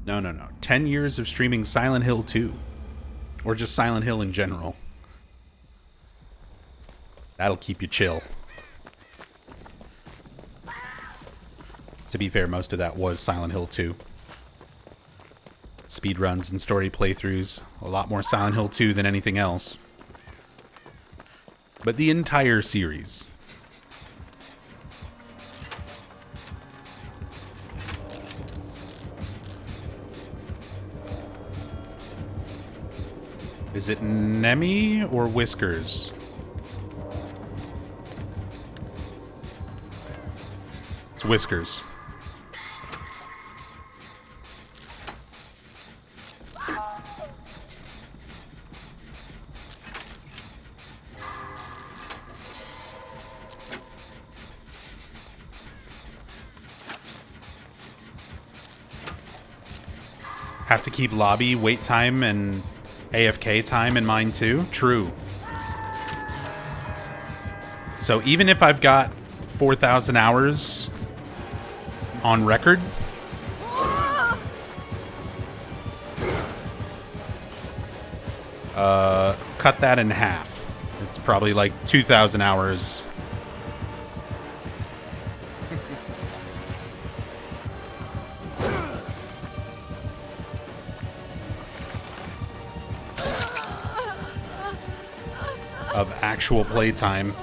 No. 10 years of streaming Silent Hill 2. Or just Silent Hill in general. That'll keep you chill. To be fair, most of that was Silent Hill 2. Speedruns and story playthroughs. A lot more Silent Hill 2 than anything else. But the entire series. Is it Nemi or Whiskers? It's Whiskers. Have to keep lobby wait time and AFK time in mind too? True. So even if I've got 4,000 hours on record, cut that in half. It's probably like 2,000 hours. Of actual playtime.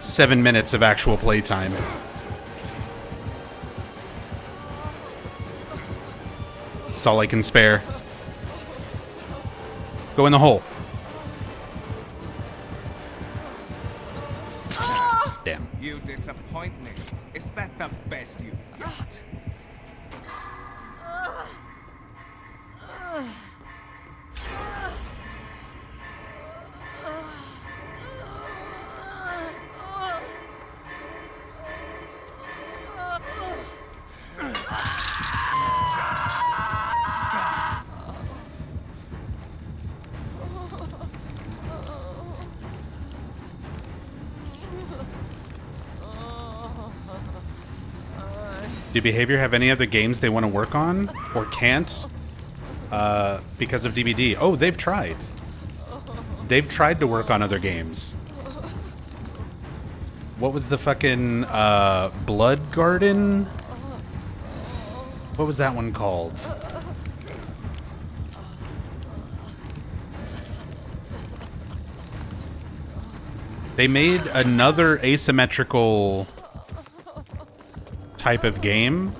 7 minutes of actual playtime. That's all I can spare. Go in the hole. Damn. You disappoint me. Is that the best you've got? Do Behavior have any other games they want to work on or can't because of DBD? Oh, they've tried. They've tried to work on other games. What was the fucking Blood Garden? What was that one called? They made another asymmetrical type of game.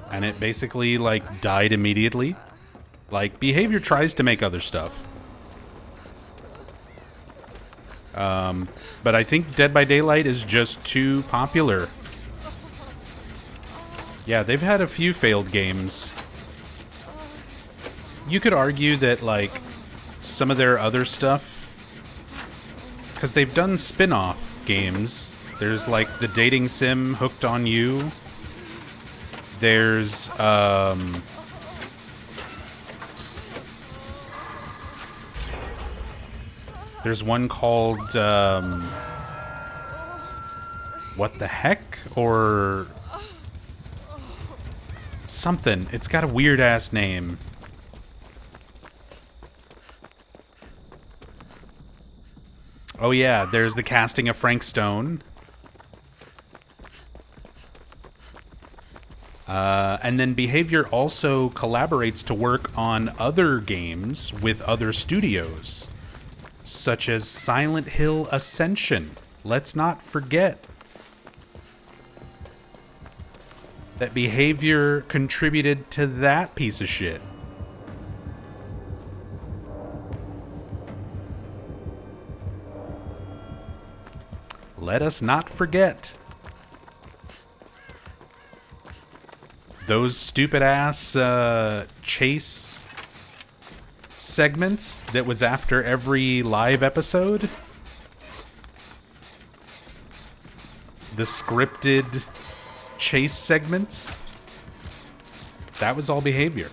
And it basically, like, died immediately. Like, Behavior tries to make other stuff. But I think Dead by Daylight is just too popular. Yeah, they've had a few failed games. You could argue that, like, some of their other stuff, because they've done spin-off games There's like the dating sim Hooked on You. There's one called What the Heck or something. It's got a weird ass name. Oh yeah, there's the casting of Frank Stone. And then Behavior also collaborates to work on other games with other studios, such as Silent Hill Ascension. Let's not forget that Behavior contributed to that piece of shit. Let us not forget those stupid ass chase segments that was after every live episode. The scripted chase segments. That was all Behavior.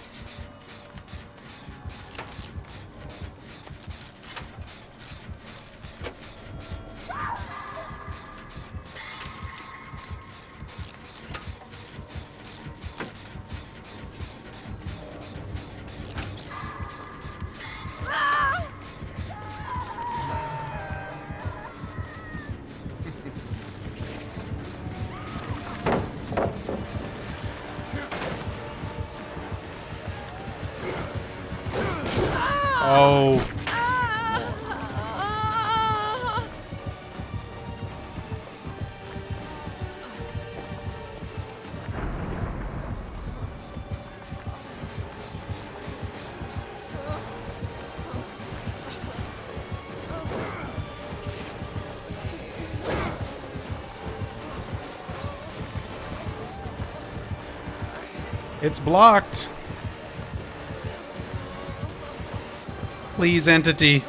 Oh. It's blocked. Please, entity.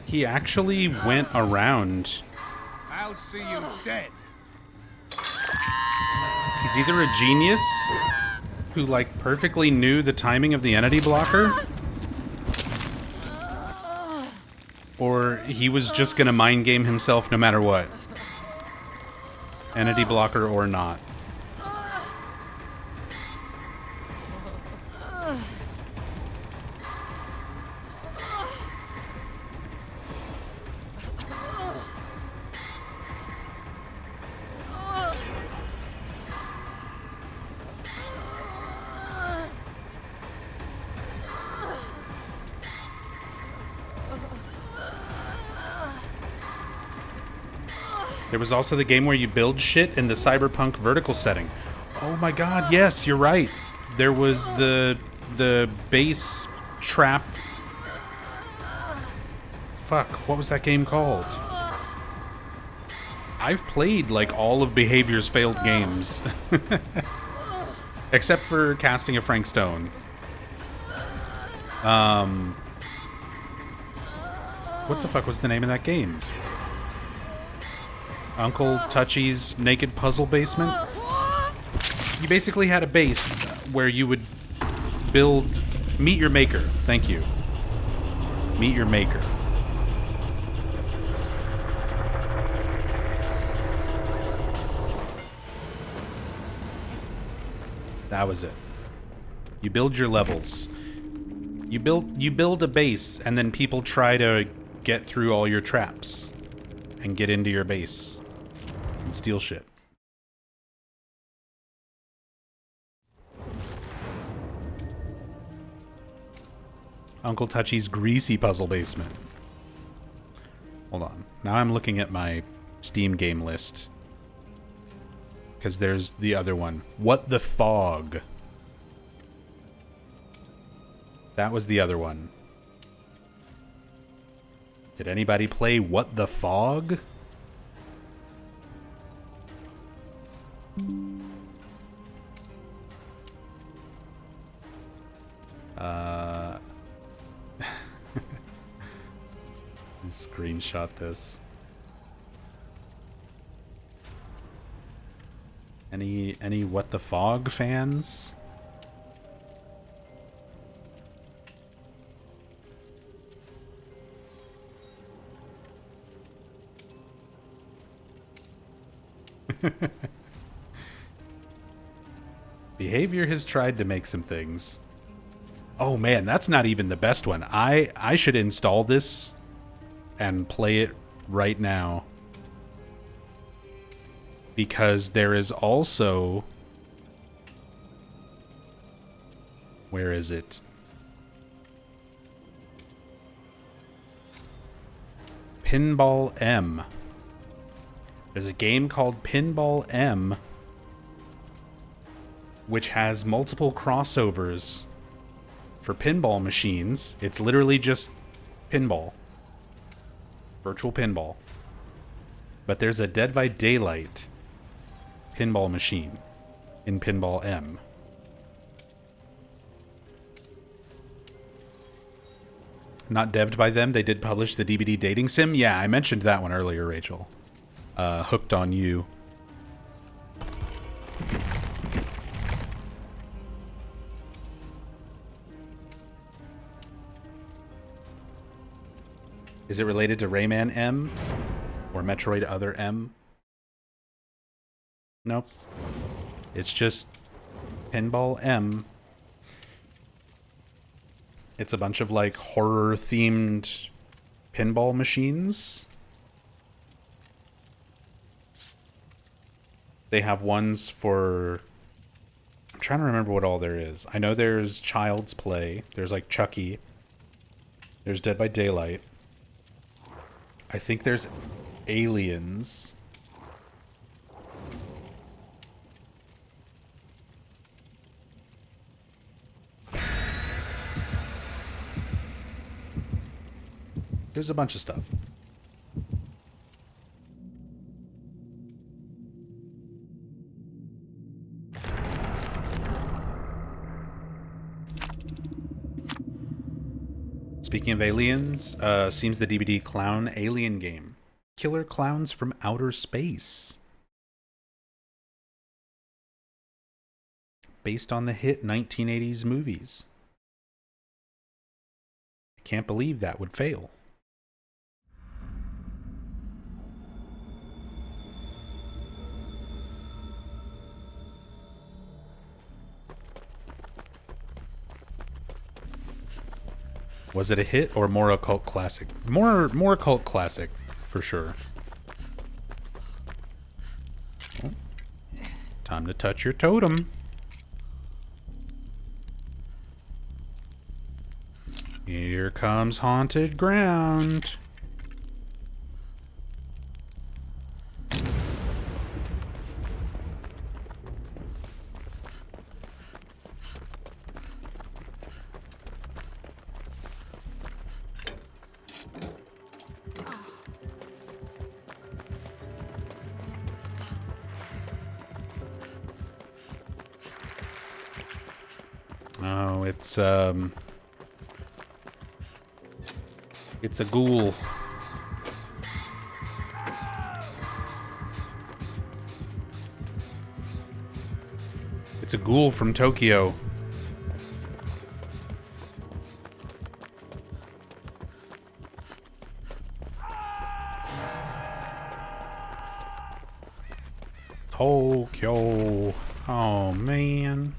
He actually went around. I'll see you dead. He's either a genius who, like, perfectly knew the timing of the entity blocker, or he was just gonna mind game himself no matter what. Entity blocker or not. There was also the game where you build shit in the cyberpunk vertical setting. Oh my god, yes, you're right. There was the base trap. Fuck, what was that game called? I've played like all of Behavior's failed games. Except for casting of Frank Stone. What the fuck was the name of that game? Uncle Touchy's Naked Puzzle Basement? You basically had a base where you would build... Meet your maker. Thank you. Meet your maker. That was it. You build your levels. You build a base, and then people try to get through all your traps and get into your base and steal shit. Uncle Touchy's Greasy Puzzle Basement. Hold on. Now I'm looking at my Steam game list. Because there's the other one. What the Fog. That was the other one. Did anybody play What the Fog? Screenshot this. Any What the Fog fans? Behavior has tried to make some things. Oh man, that's not even the best one. I should install this and play it right now. Because there is also... Where is it? Pinball M. There's a game called Pinball M, which has multiple crossovers for pinball machines. It's literally just pinball. Virtual pinball. But there's a Dead by Daylight pinball machine in Pinball M. Not devved by them. They did publish the DBD dating sim. Yeah, I mentioned that one earlier, Rachel. Hooked on You. Is it related to Rayman M? Or Metroid Other M? Nope. It's just Pinball M. It's a bunch of like horror themed pinball machines. They have ones for... I'm trying to remember what all there is. I know there's Child's Play. There's like Chucky. There's Dead by Daylight. I think there's Aliens. There's a bunch of stuff. Speaking of aliens, seems the DBD clown alien game. Killer clowns from outer space. Based on the hit 1980s movies. I can't believe that would fail. Was it a hit or more a cult classic? More cult classic, for sure. Oh. Time to touch your totem. Here comes haunted ground. Oh, it's a ghoul. It's a ghoul from Tokyo. Tokyo. Oh, man.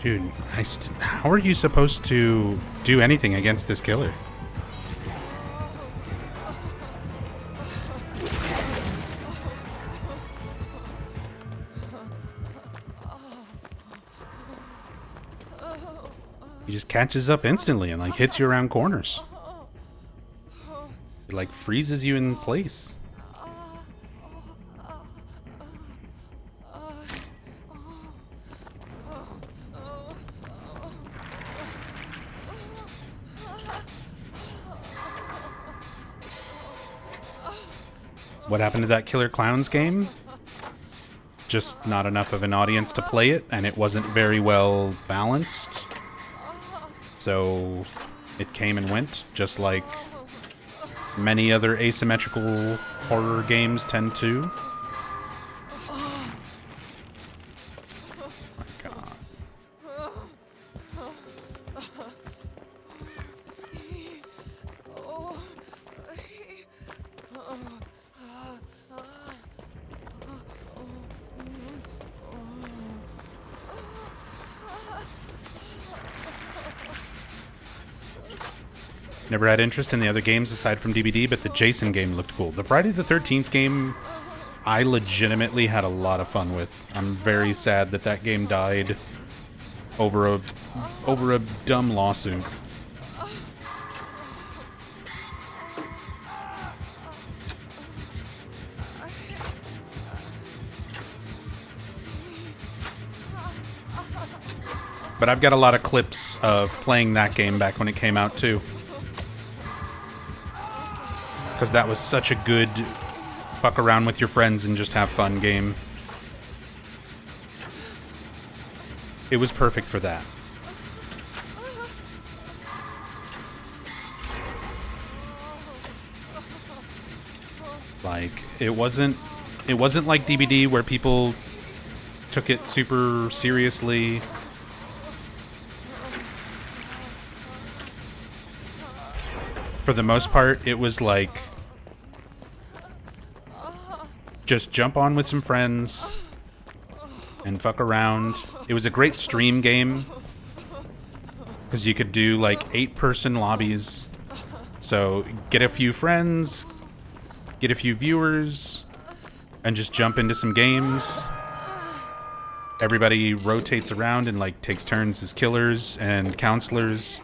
Dude, how are you supposed to do anything against this killer? He just catches up instantly and like hits you around corners. It like freezes you in place. What happened to that Killer Clowns game? Just not enough of an audience to play it, and it wasn't very well balanced. So it came and went, just like many other asymmetrical horror games tend to. Oh my god. Never had interest in the other games aside from DBD, but the Jason game looked cool. The Friday the 13th game, I legitimately had a lot of fun with. I'm very sad that that game died over a dumb lawsuit. But I've got a lot of clips of playing that game back when it came out too. Because that was such a good fuck around with your friends and just have fun game. It was perfect for that. Like, it wasn't like DBD where people took it super seriously. For the most part, it was like, just jump on with some friends and fuck around. It was a great stream game because you could do like 8-person lobbies. So get a few friends, get a few viewers, and just jump into some games. Everybody rotates around and like takes turns as killers and counselors.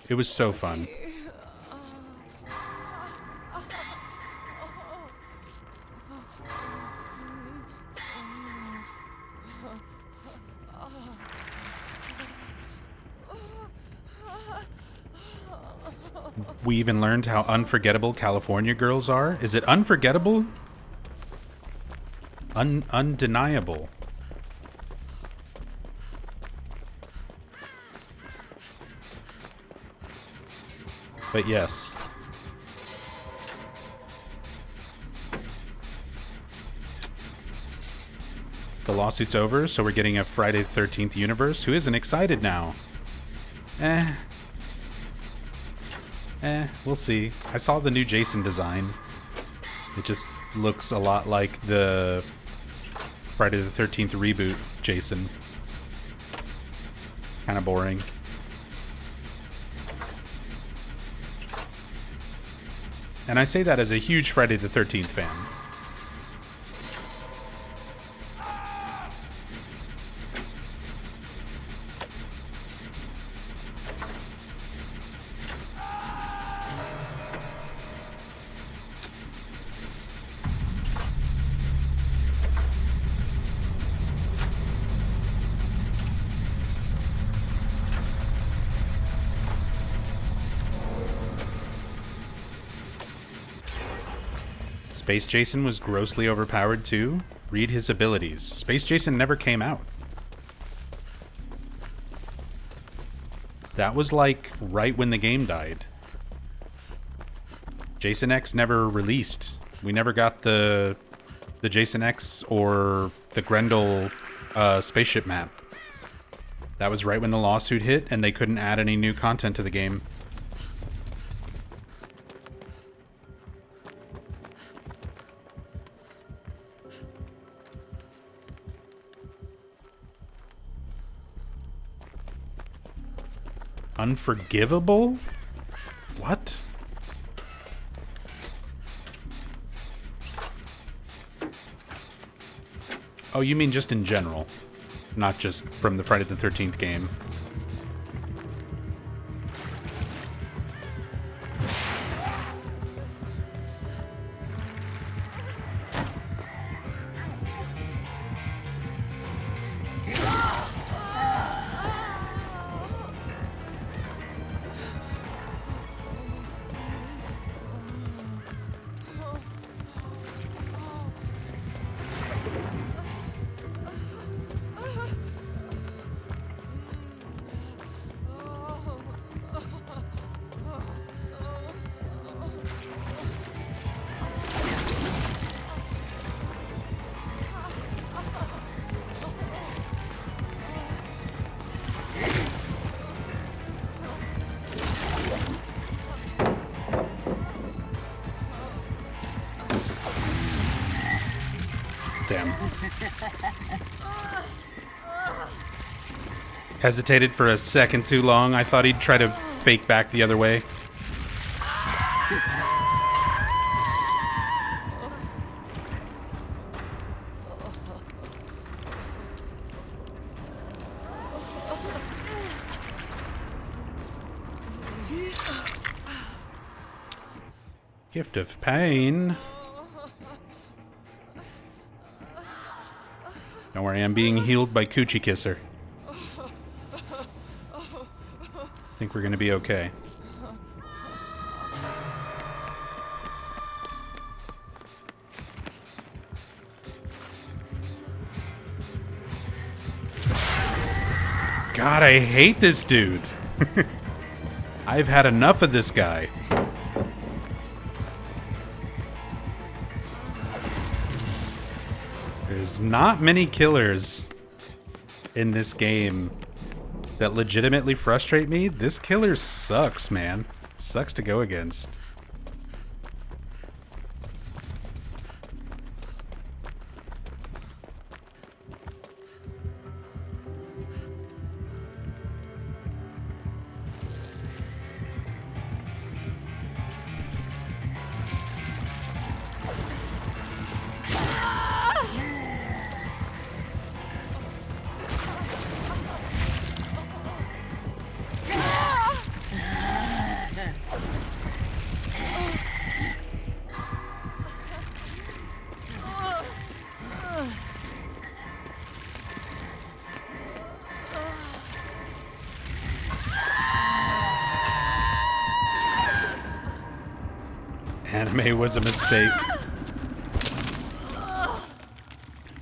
It was so fun. We even learned how unforgettable California girls are. Is it unforgettable? Undeniable. But yes. The lawsuit's over, so we're getting a Friday the 13th universe. Who isn't excited now? We'll see. I saw the new Jason design. It just looks a lot like the Friday the 13th reboot Jason. Kind of boring. And I say that as a huge Friday the 13th fan. Space Jason was grossly overpowered too. Read his abilities. Space Jason never came out. That was like right when the game died. Jason X never released. We never got the Jason X or the Grendel spaceship map. That was right when the lawsuit hit and they couldn't add any new content to the game. Unforgivable? What? Oh, you mean just in general, not just from the Friday the 13th game. Damn. Hesitated for a second too long. I thought he'd try to fake back the other way. Gift of pain. Don't worry, I'm being healed by Coochie Kisser. Think we're gonna be okay. God, I hate this dude. I've had enough of this guy. There's not many killers in this game that legitimately frustrate me. This killer sucks, man. Sucks to go against. Anime was a mistake.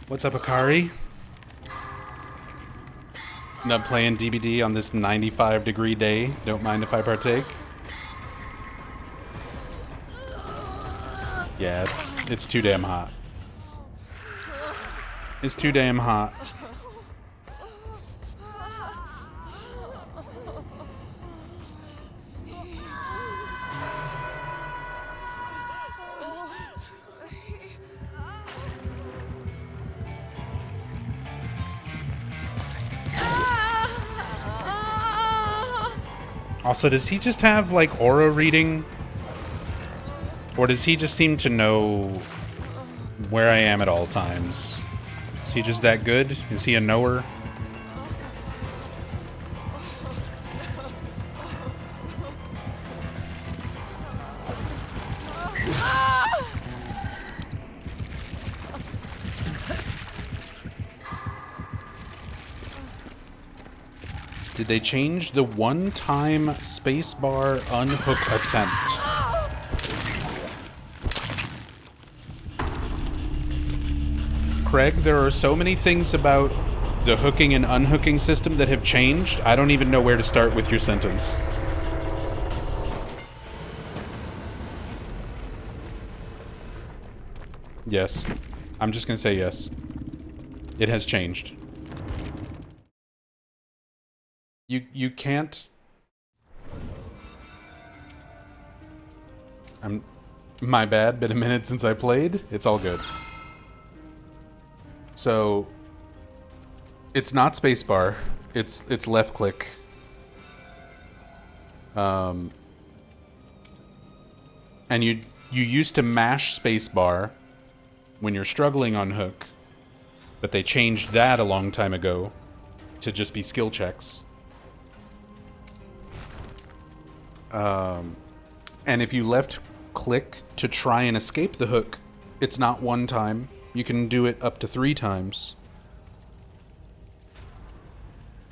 What's up, Akari? Not playing DBD on this 95-degree day. Don't mind if I partake. Yeah, it's too damn hot. It's too damn hot. Also, does he just have, like, aura reading? Or does he just seem to know where I am at all times? Is he just that good? Is he a knower? Did they change the one-time spacebar unhook attempt? Craig, there are so many things about the hooking and unhooking system that have changed, I don't even know where to start with your sentence. Yes. I'm just gonna say yes. It has changed. You can't... My bad, been a minute since I played. It's all good. So... It's not spacebar. It's left click. And you used to mash spacebar when you're struggling on hook, but they changed that a long time ago to just be skill checks. And if you left click to try and escape the hook, it's not one time. You can do it up to 3 times.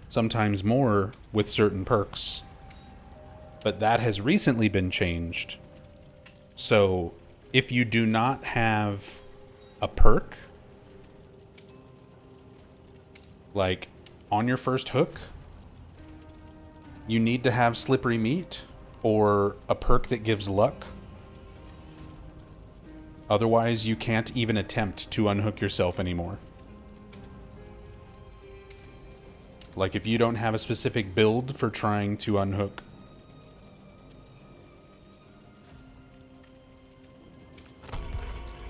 Sometimes more with certain perks. But that has recently been changed. So if you do not have a perk, like on your first hook, you need to have Slippery Meat or a perk that gives luck. Otherwise, you can't even attempt to unhook yourself anymore. Like if you don't have a specific build for trying to unhook,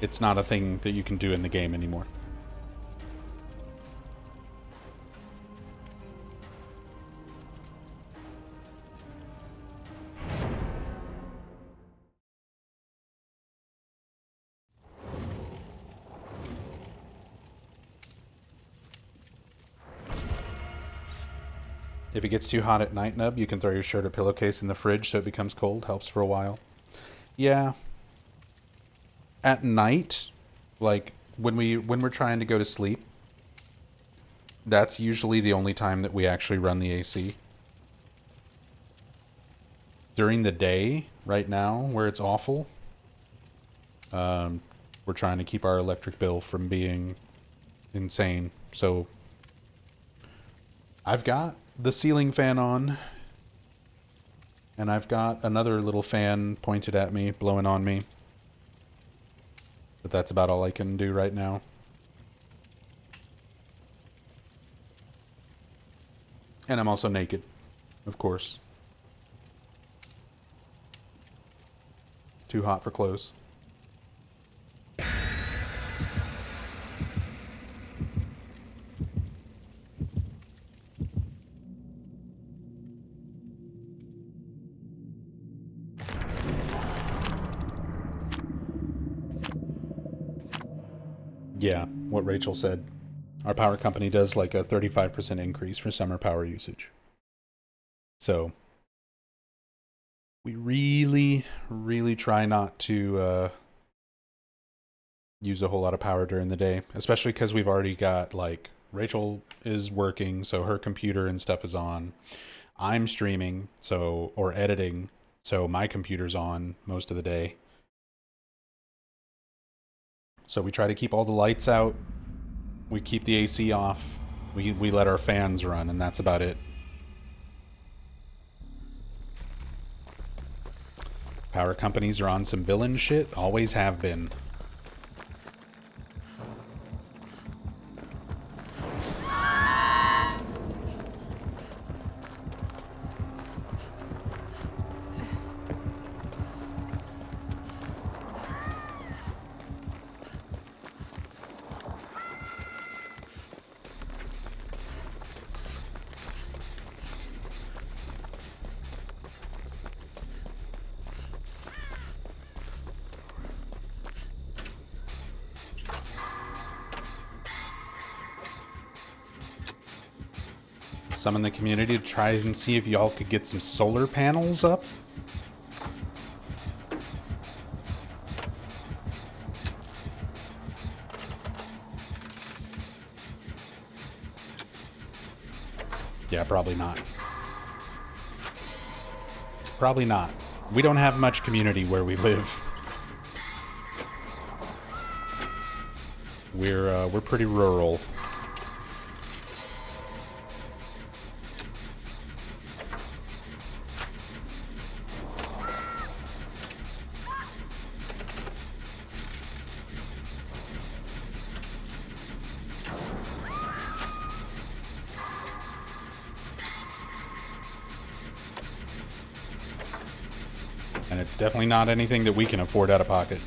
it's not a thing that you can do in the game anymore. If it gets too hot at night, Nub, you can throw your shirt or pillowcase in the fridge so it becomes cold. Helps for a while. Yeah. At night, like when we're trying to go to sleep, that's usually the only time that we actually run the AC. During the day, right now, where it's awful, we're trying to keep our electric bill from being insane. So I've got the ceiling fan on, and I've got another little fan pointed at me, blowing on me. But that's about all I can do right now. And I'm also naked, of course. Too hot for clothes. Yeah, what Rachel said. Our power company does like a 35% increase for summer power usage. So we really, really try not to use a whole lot of power during the day, especially because we've already got, like, Rachel is working, so her computer and stuff is on. I'm streaming, so, or editing, so my computer's on most of the day. So we try to keep all the lights out. We keep the AC off. We let our fans run, and that's about it. Power companies are on some villain shit. Always have been. Summon the community to try and see if y'all could get some solar panels up. Yeah, probably not. Probably not. We don't have much community where we live. We're pretty rural. And it's definitely not anything that we can afford out of pocket.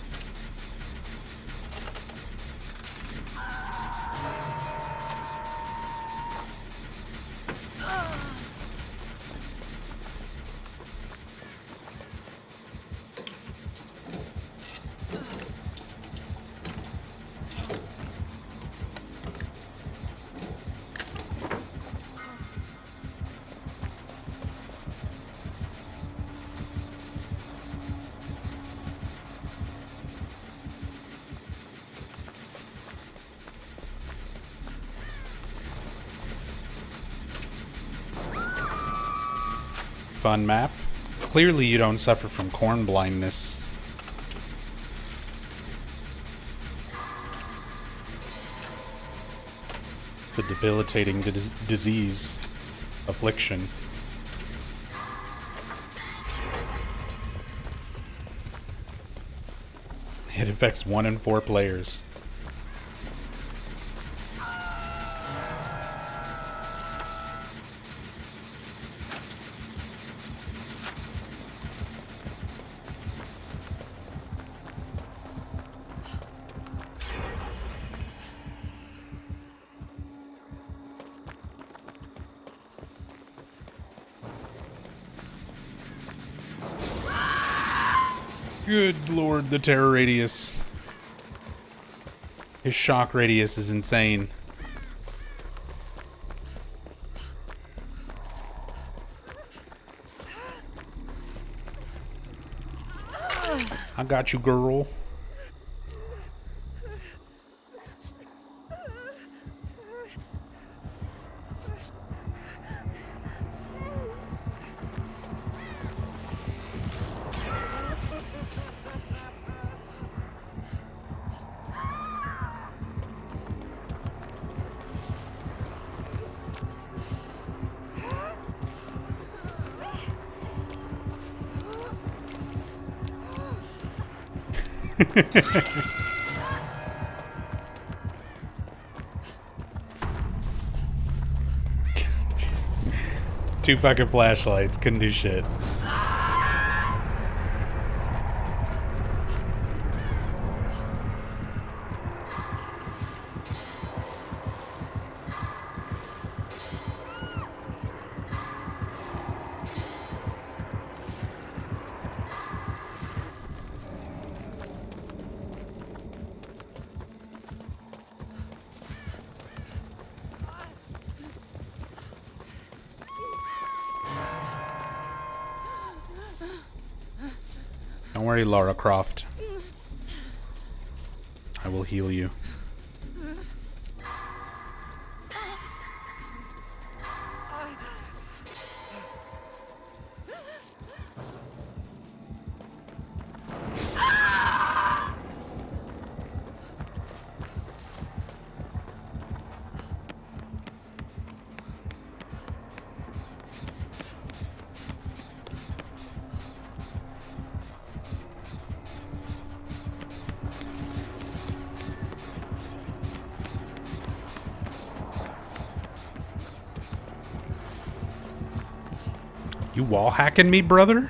Fun map. Clearly you don't suffer from corn blindness. It's a debilitating disease. Affliction. It affects 1 in 4 players. Good lord, the terror radius. His shock radius is insane. I got you, girl. Two fucking flashlights couldn't do shit. Don't worry, Lara Croft. I will heal you. You wall hacking me, brother?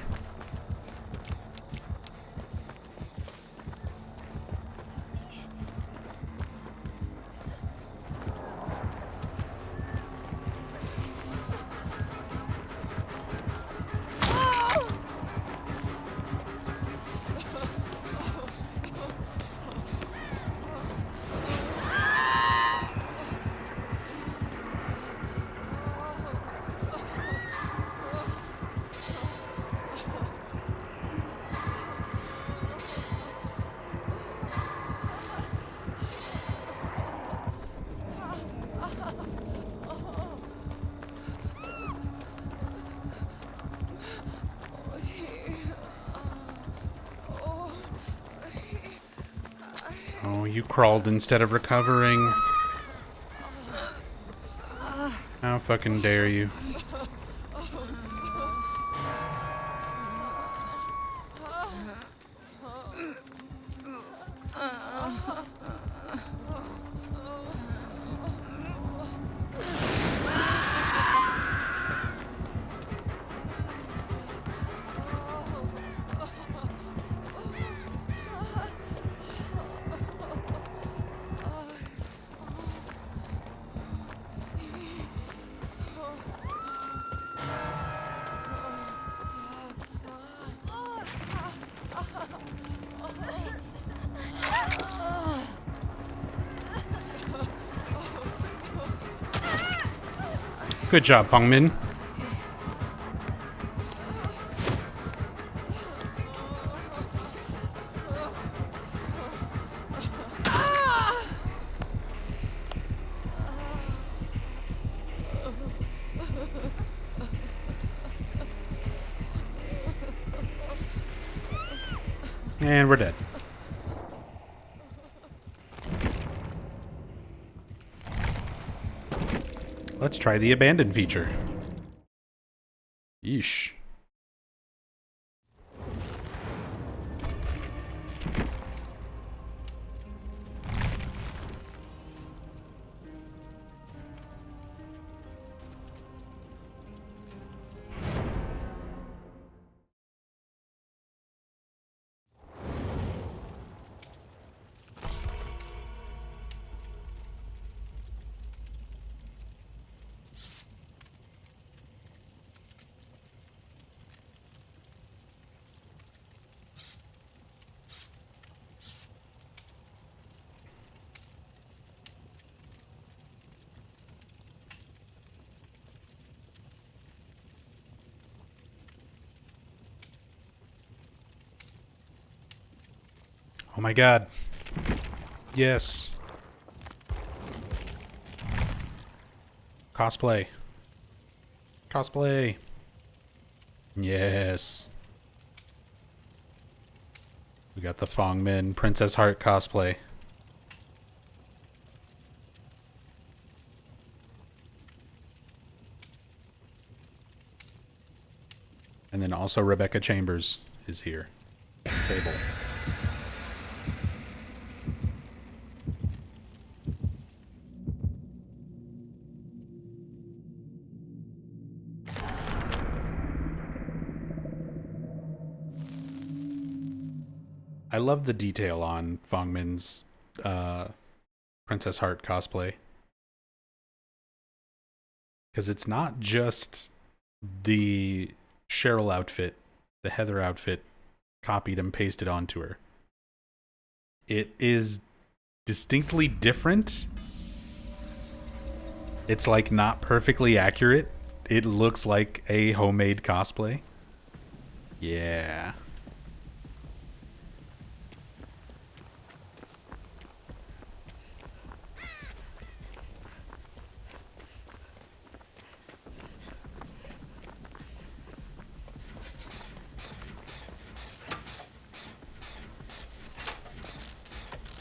Oh, you crawled instead of recovering. How fucking dare you? Good job, Feng Min. And we're dead. Let's try the abandon feature. Yeesh. Oh my god. Yes. Cosplay. Cosplay. Yes. We got the Fong Min Princess Heart cosplay. And then also Rebecca Chambers is here. And Sable. I love the detail on Fong Min's Princess Heart cosplay. Because it's not just the Cheryl outfit, the Heather outfit, copied and pasted onto her. It is distinctly different. It's like not perfectly accurate. It looks like a homemade cosplay. Yeah.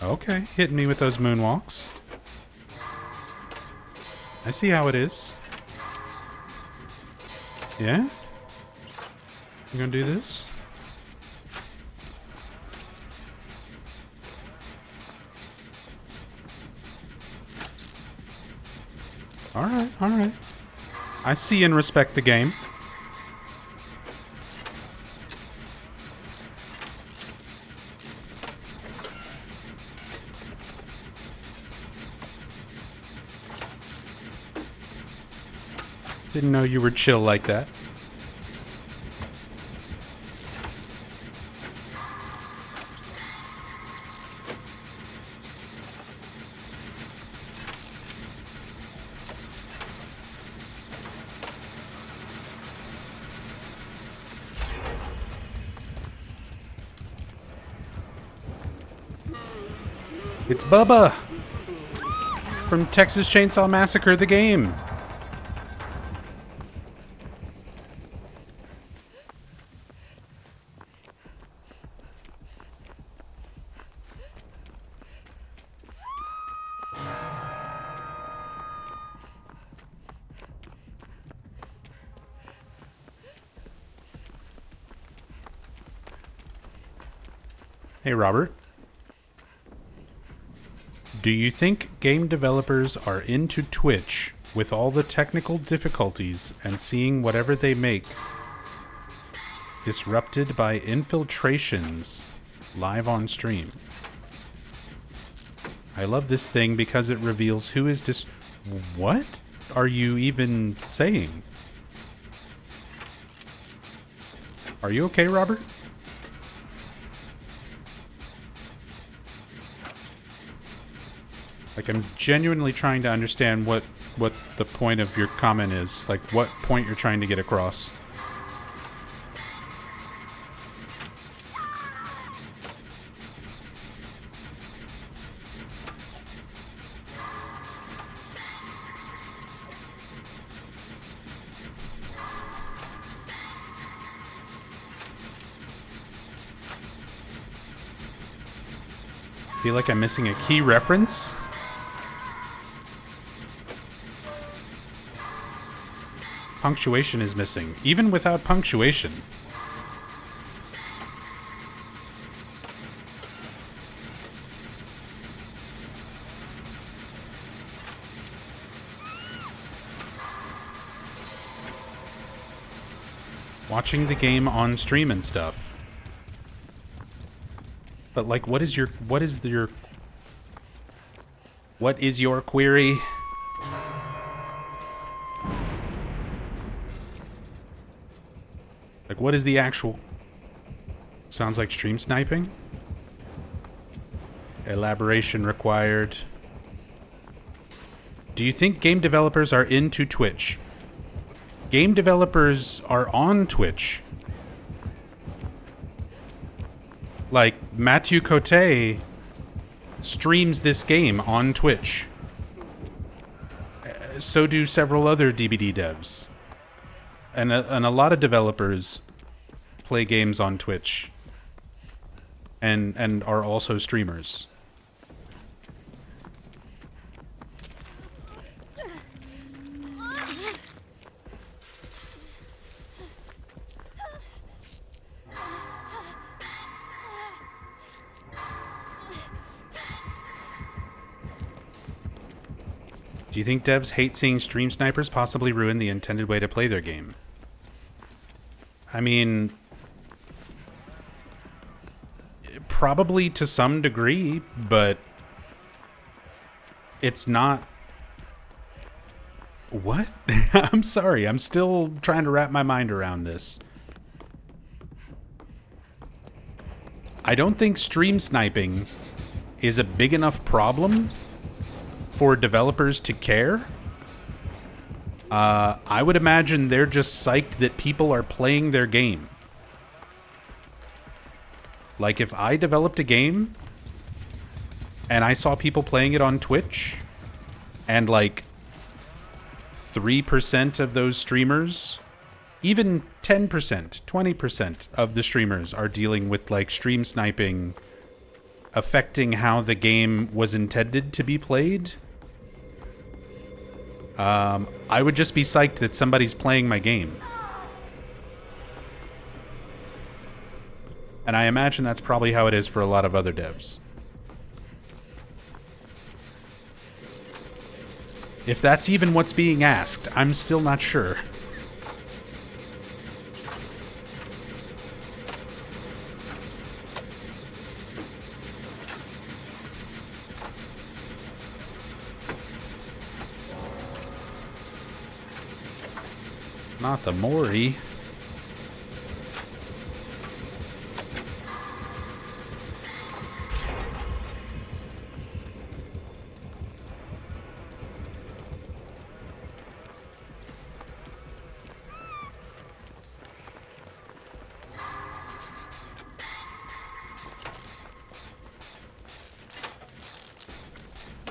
Okay, hitting me with those moonwalks. I see how it is. Yeah? You gonna do this? Alright, alright. I see and respect the game. Didn't know you were chill like that. It's Bubba from Texas Chainsaw Massacre, the game. Hey, Robert. Do you think game developers are into Twitch with all the technical difficulties and seeing whatever they make disrupted by infiltrations live on stream? I love this thing because it reveals who is What are you even saying? Are you okay, Robert? Like, I'm genuinely trying to understand what the point of your comment is. Like, what point you're trying to get across. feel like I'm missing a key reference. Punctuation is missing, even without punctuation. Watching the game on stream and stuff. But like, what is your query? Like, what is the actual... Sounds like stream sniping? Elaboration required. Do you think game developers are into Twitch? Game developers are on Twitch. Like, Mathieu Cote streams this game on Twitch. So do several other DBD devs. And a lot of developers play games on Twitch. And are also streamers. Do you think devs hate seeing stream snipers possibly ruin the intended way to play their game? I mean, probably to some degree, but it's not... What? I'm sorry, I'm still trying to wrap my mind around this. I don't think stream sniping is a big enough problem for developers to care. I would imagine they're just psyched that people are playing their game. Like, if I developed a game and I saw people playing it on Twitch and like 3% of those streamers, even 10%, 20% of the streamers are dealing with like stream sniping affecting how the game was intended to be played, I would just be psyched that somebody's playing my game. And I imagine that's probably how it is for a lot of other devs. If that's even what's being asked, I'm still not sure. Not the Mori.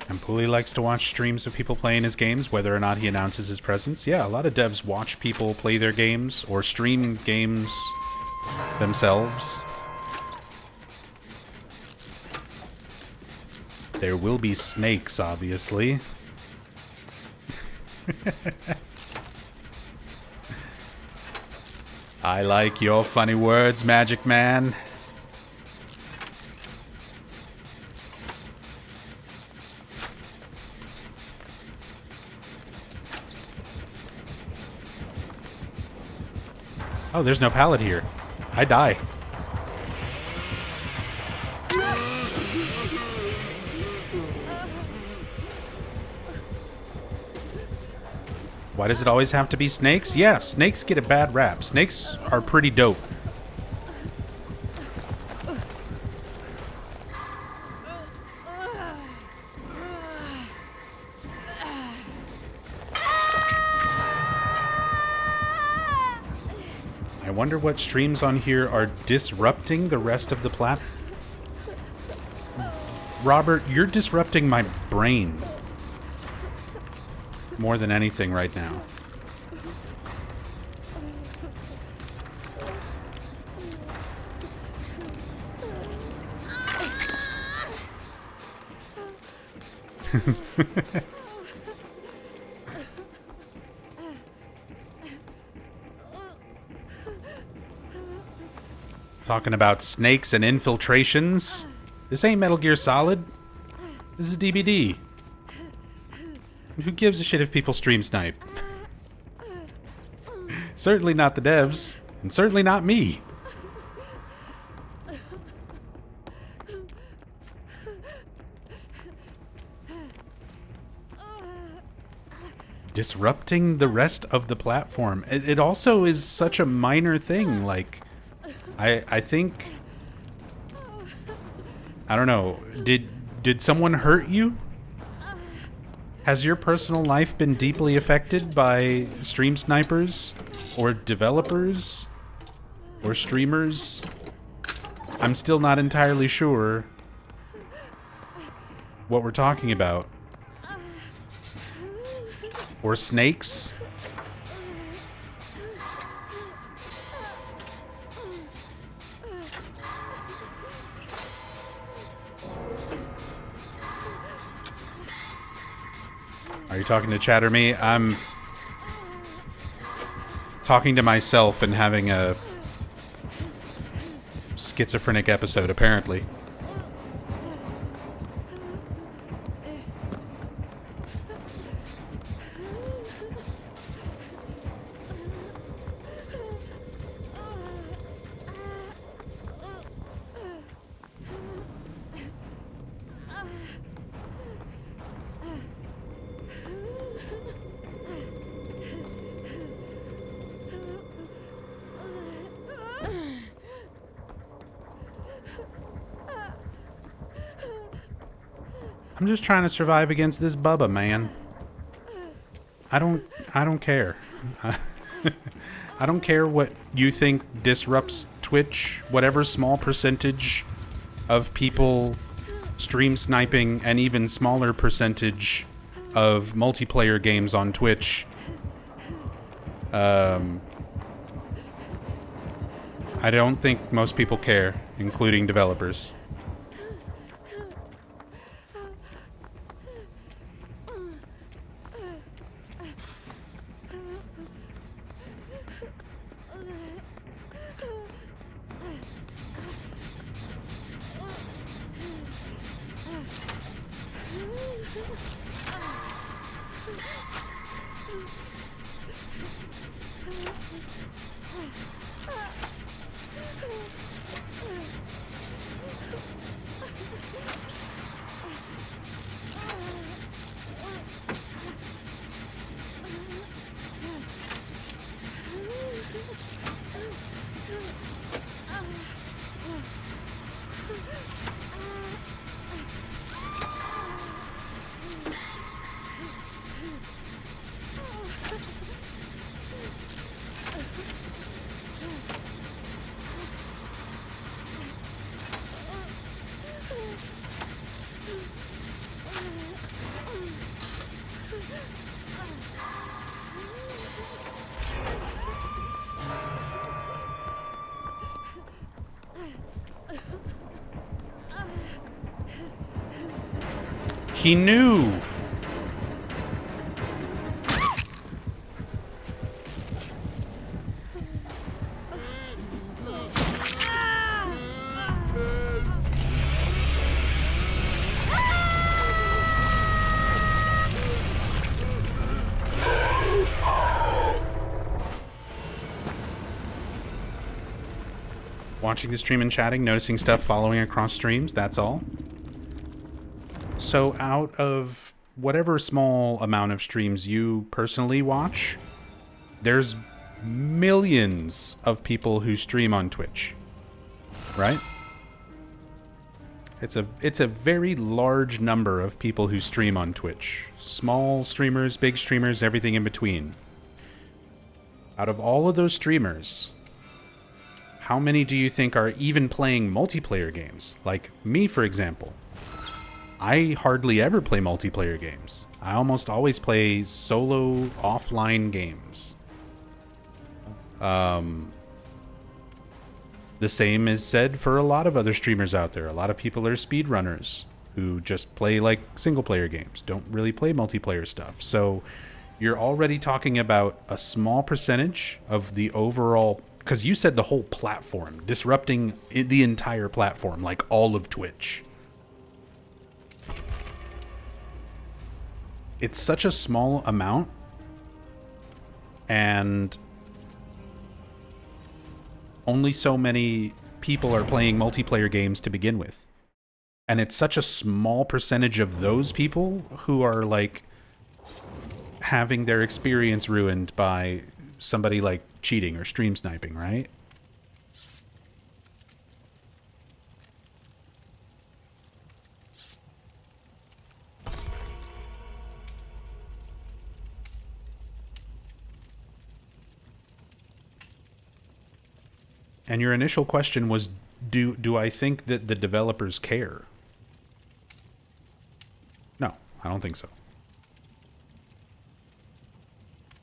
And Pooley likes to watch streams of people playing his games, whether or not he announces his presence. Yeah, a lot of devs watch people play their games or stream games themselves. There will be snakes, obviously. I like your funny words, Magic Man. Oh, there's no pallet here. I die. Why does it always have to be snakes? Yeah, snakes get a bad rap. Snakes are pretty dope. I wonder what streams on here are disrupting the rest of the platform. Robert, you're disrupting my brain more than anything right now. Talking about snakes and infiltrations. This ain't Metal Gear Solid. This is a DBD. Who gives a shit if people stream snipe? Certainly not the devs, and certainly not me. Disrupting the rest of the platform. It also is such a minor thing. Like, I think, I don't know. Did someone hurt you? Has your personal life been deeply affected by stream snipers or developers or streamers? I'm still not entirely sure what we're talking about. Or snakes? Are you talking to chat or me? I'm talking to myself and having a schizophrenic episode, apparently. I'm just trying to survive against this Bubba, man. I don't care. I don't care what you think disrupts Twitch. Whatever small percentage of people stream sniping and even smaller percentage of multiplayer games on Twitch. I don't think most people care, including developers. He knew. Watching the stream and chatting, noticing stuff following across streams, that's all. So out of whatever small amount of streams you personally watch, there's millions of people who stream on Twitch, right? It's a very large number of people who stream on Twitch. Small streamers, big streamers, everything in between. Out of all of those streamers, how many do you think are even playing multiplayer games? Like me, for example. I hardly ever play multiplayer games. I almost always play solo offline games. The same is said for a lot of other streamers out there. A lot of people are speedrunners who just play like single player games, don't really play multiplayer stuff. So you're already talking about a small percentage of the overall, because you said the whole platform, disrupting the entire platform, like all of Twitch. It's such a small amount, and only so many people are playing multiplayer games to begin with. And it's such a small percentage of those people who are like having their experience ruined by somebody like cheating or stream sniping, right? And your initial question was, do I think that the developers care? No, I don't think so.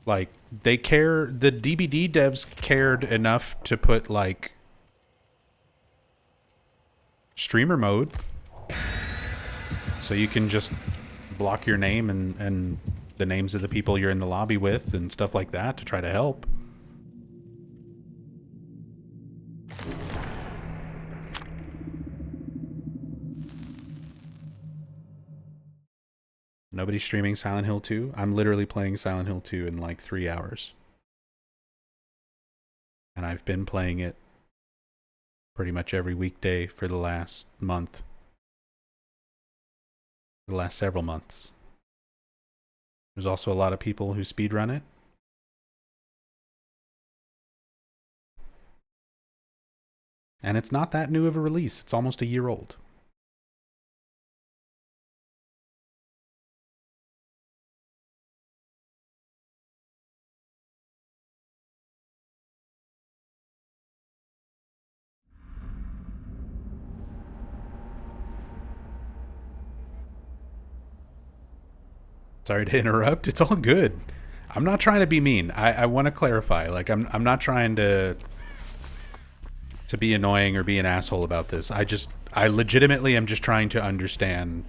Like, they care, the DBD devs cared enough to put, like, streamer mode. So you can just block your name and the names of the people you're in the lobby with and stuff like that to try to help. Nobody's streaming Silent Hill 2. I'm literally playing Silent Hill 2 in like 3 hours. And I've been playing it pretty much every weekday for the last month. The last several months. There's also a lot of people who speedrun it. And it's not that new of a release. It's almost a year old. Sorry to interrupt. It's all good. I'm not trying to be mean. I want to clarify. Like, I'm not trying to be annoying or be an asshole about this. I legitimately am just trying to understand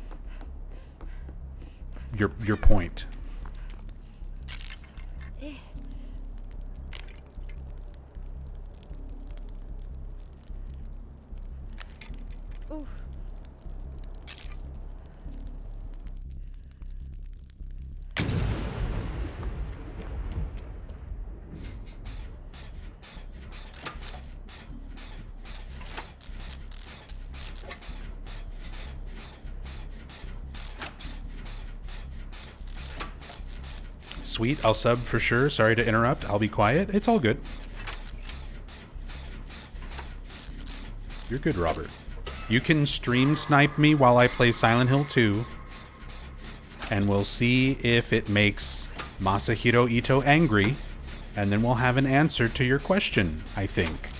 your point. Oof. Sweet, I'll sub for sure. Sorry to interrupt. I'll be quiet. It's all good. You're good, Robert. You can stream snipe me while I play Silent Hill 2, and we'll see if it makes Masahiro Ito angry, and then we'll have an answer to your question, I think.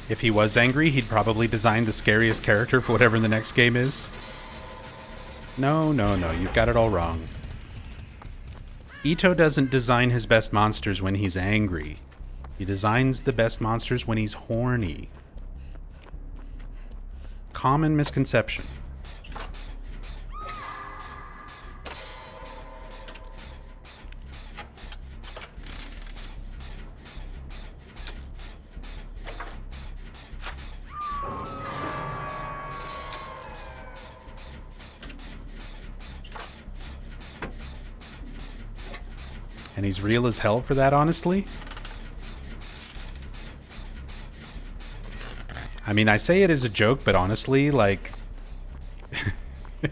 If he was angry, he'd probably design the scariest character for whatever the next game is. No, you've got it all wrong. Ito doesn't design his best monsters when he's angry. He designs the best monsters when he's horny. Common misconception. And he's real as hell for that, honestly. I mean, I say it as a joke, but honestly, like,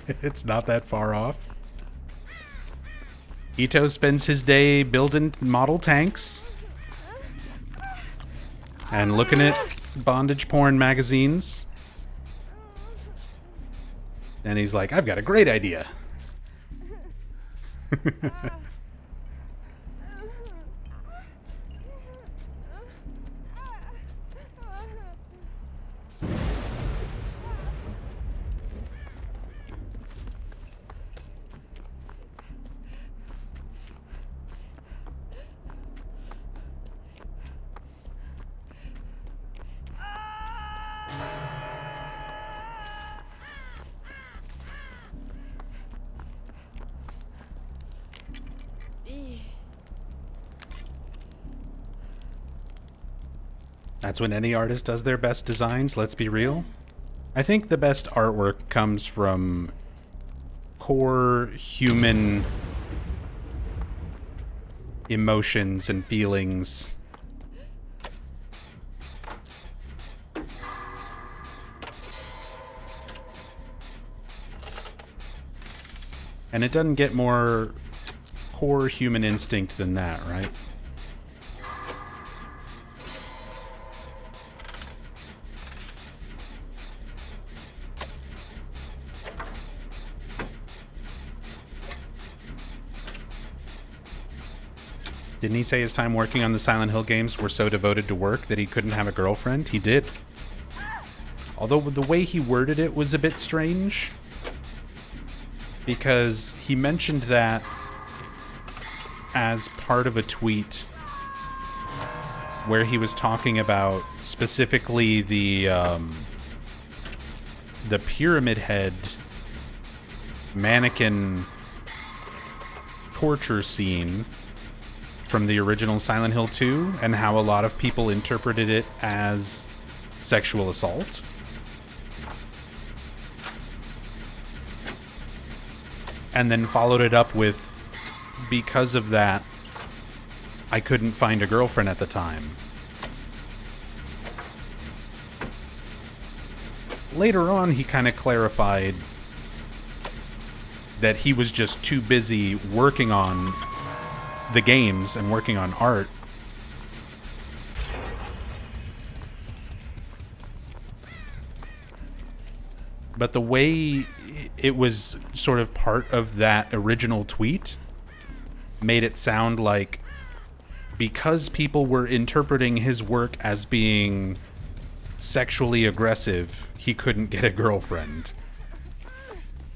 it's not that far off. Ito spends his day building model tanks and looking at bondage porn magazines. And he's like, I've got a great idea. That's when any artist does their best designs, let's be real. I think the best artwork comes from core human emotions and feelings. And it doesn't get more core human instinct than that, right? Didn't he say his time working on the Silent Hill games were so devoted to work that he couldn't have a girlfriend? He did. Although the way he worded it was a bit strange. Because he mentioned that as part of a tweet where he was talking about specifically the Pyramid Head mannequin torture scene from the original Silent Hill 2 and how a lot of people interpreted it as sexual assault. And then followed it up with, because of that, I couldn't find a girlfriend at the time. Later on, he kind of clarified that he was just too busy working on the games and working on art but the way it was sort of part of that original tweet made it sound like because people were interpreting his work as being sexually aggressive, he couldn't get a girlfriend.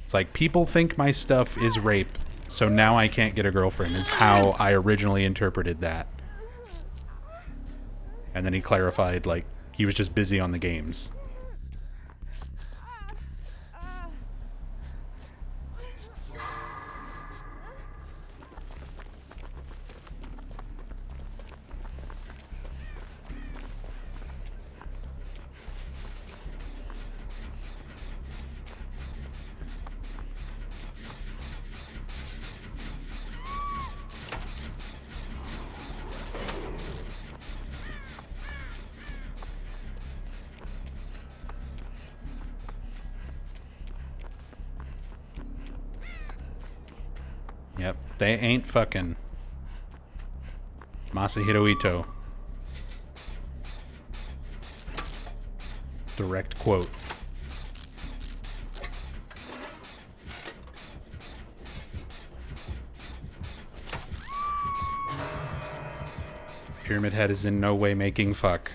It's like, people think my stuff is rape, so now I can't get a girlfriend, is how I originally interpreted that. And then he clarified, like, he was just busy on the games. Yep, they ain't fucking. Masahiro Ito. Direct quote. Pyramid Head is in no way making fuck.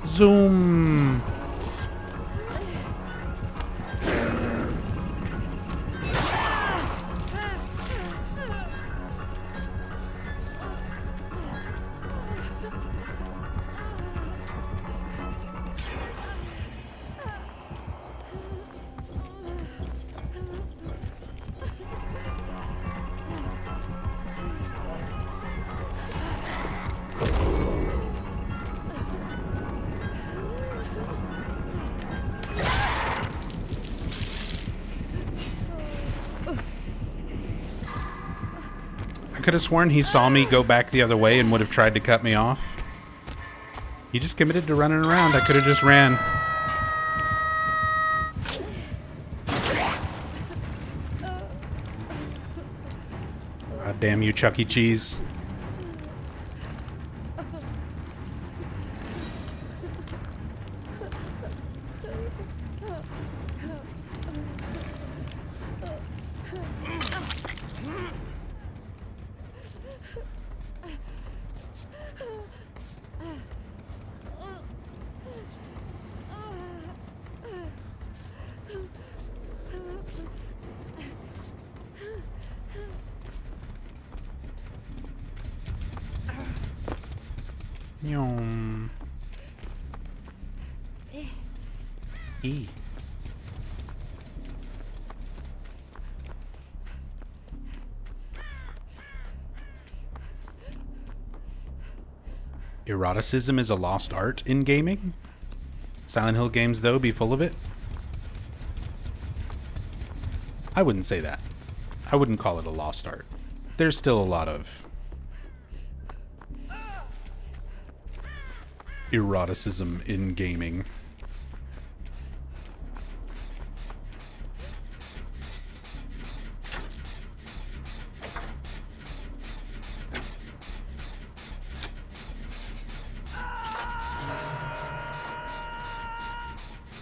Zoom. could have sworn he saw me go back the other way and would have tried to cut me off. He just committed to running around. I could have just ran. God damn you, Chuck E. Cheese. Yum. E. Eroticism is a lost art in gaming? Silent Hill games, though, be full of it? I wouldn't say that. I wouldn't call it a lost art. There's still a lot of eroticism in gaming.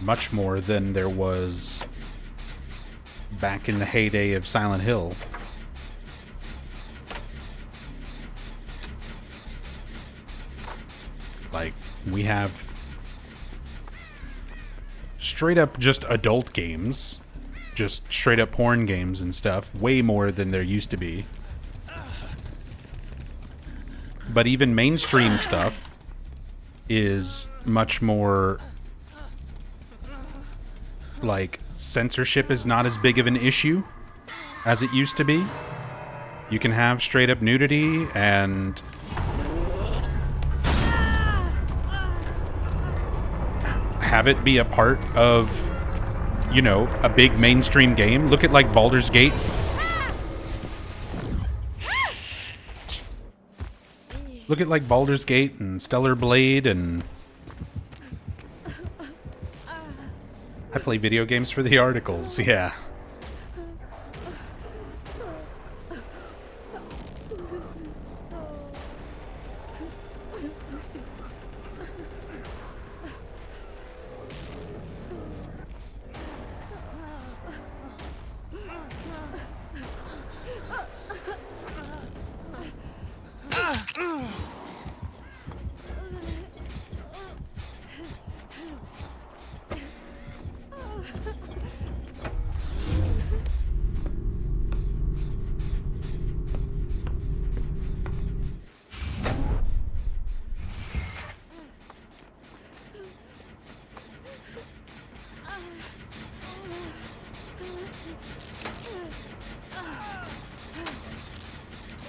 Much more than there was back in the heyday of Silent Hill. Like, we have straight up just adult games, just straight up porn games and stuff, way more than there used to be. But even mainstream stuff is much more, like, censorship is not as big of an issue as it used to be. You can have straight up nudity and have it be a part of, you know, a big mainstream game. Look at, like, Baldur's Gate. Look at, like, Baldur's Gate and Stellar Blade, and I play video games for the articles, yeah.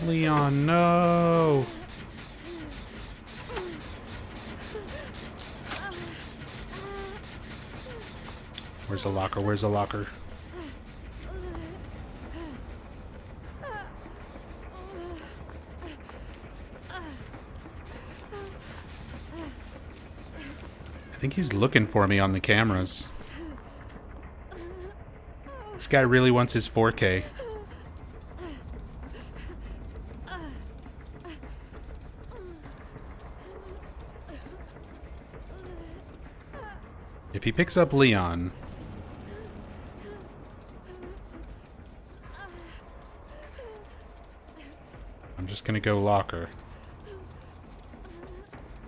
Leon, no! Where's the locker? Where's the locker? I think he's looking for me on the cameras. This guy really wants his 4K. If he picks up Leon, I'm just gonna go locker.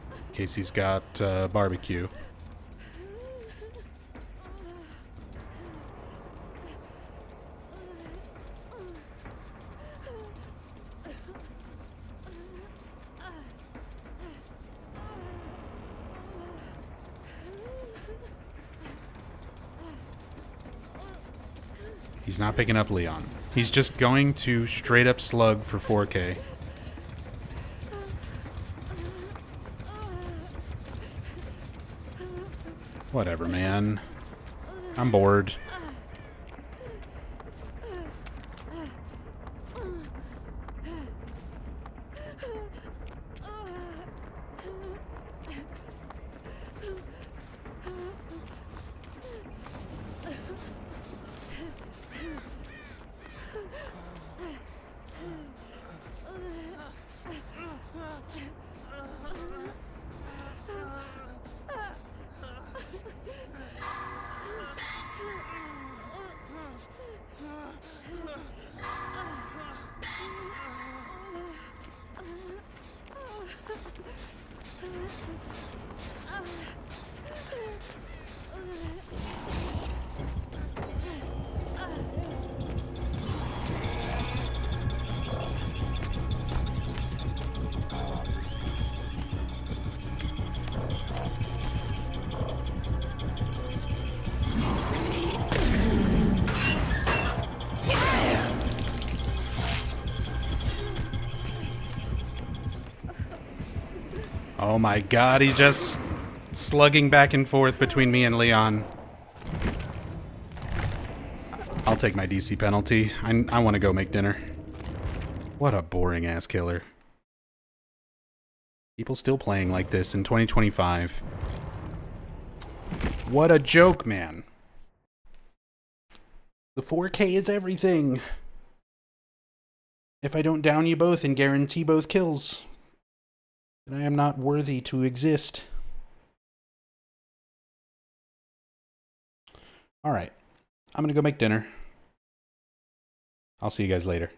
In case he's got barbecue. He's not picking up Leon. He's just going to straight up slug for 4K. Whatever, man. I'm bored. Oh my god, he's just slugging back and forth between me and Leon. I'll take my DC penalty. I want to go make dinner. What a boring ass killer. People still playing like this in 2025. What a joke, man. The 4K is everything. If I don't down you both and guarantee both kills, then I am not worthy to exist. Alright. I'm gonna go make dinner. I'll see you guys later.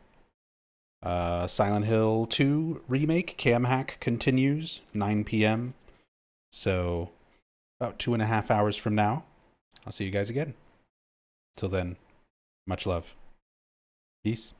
Silent Hill 2 remake, Cam Hack continues, 9 p.m. So, about 2.5 hours from now, I'll see you guys again. Till then, much love. Peace.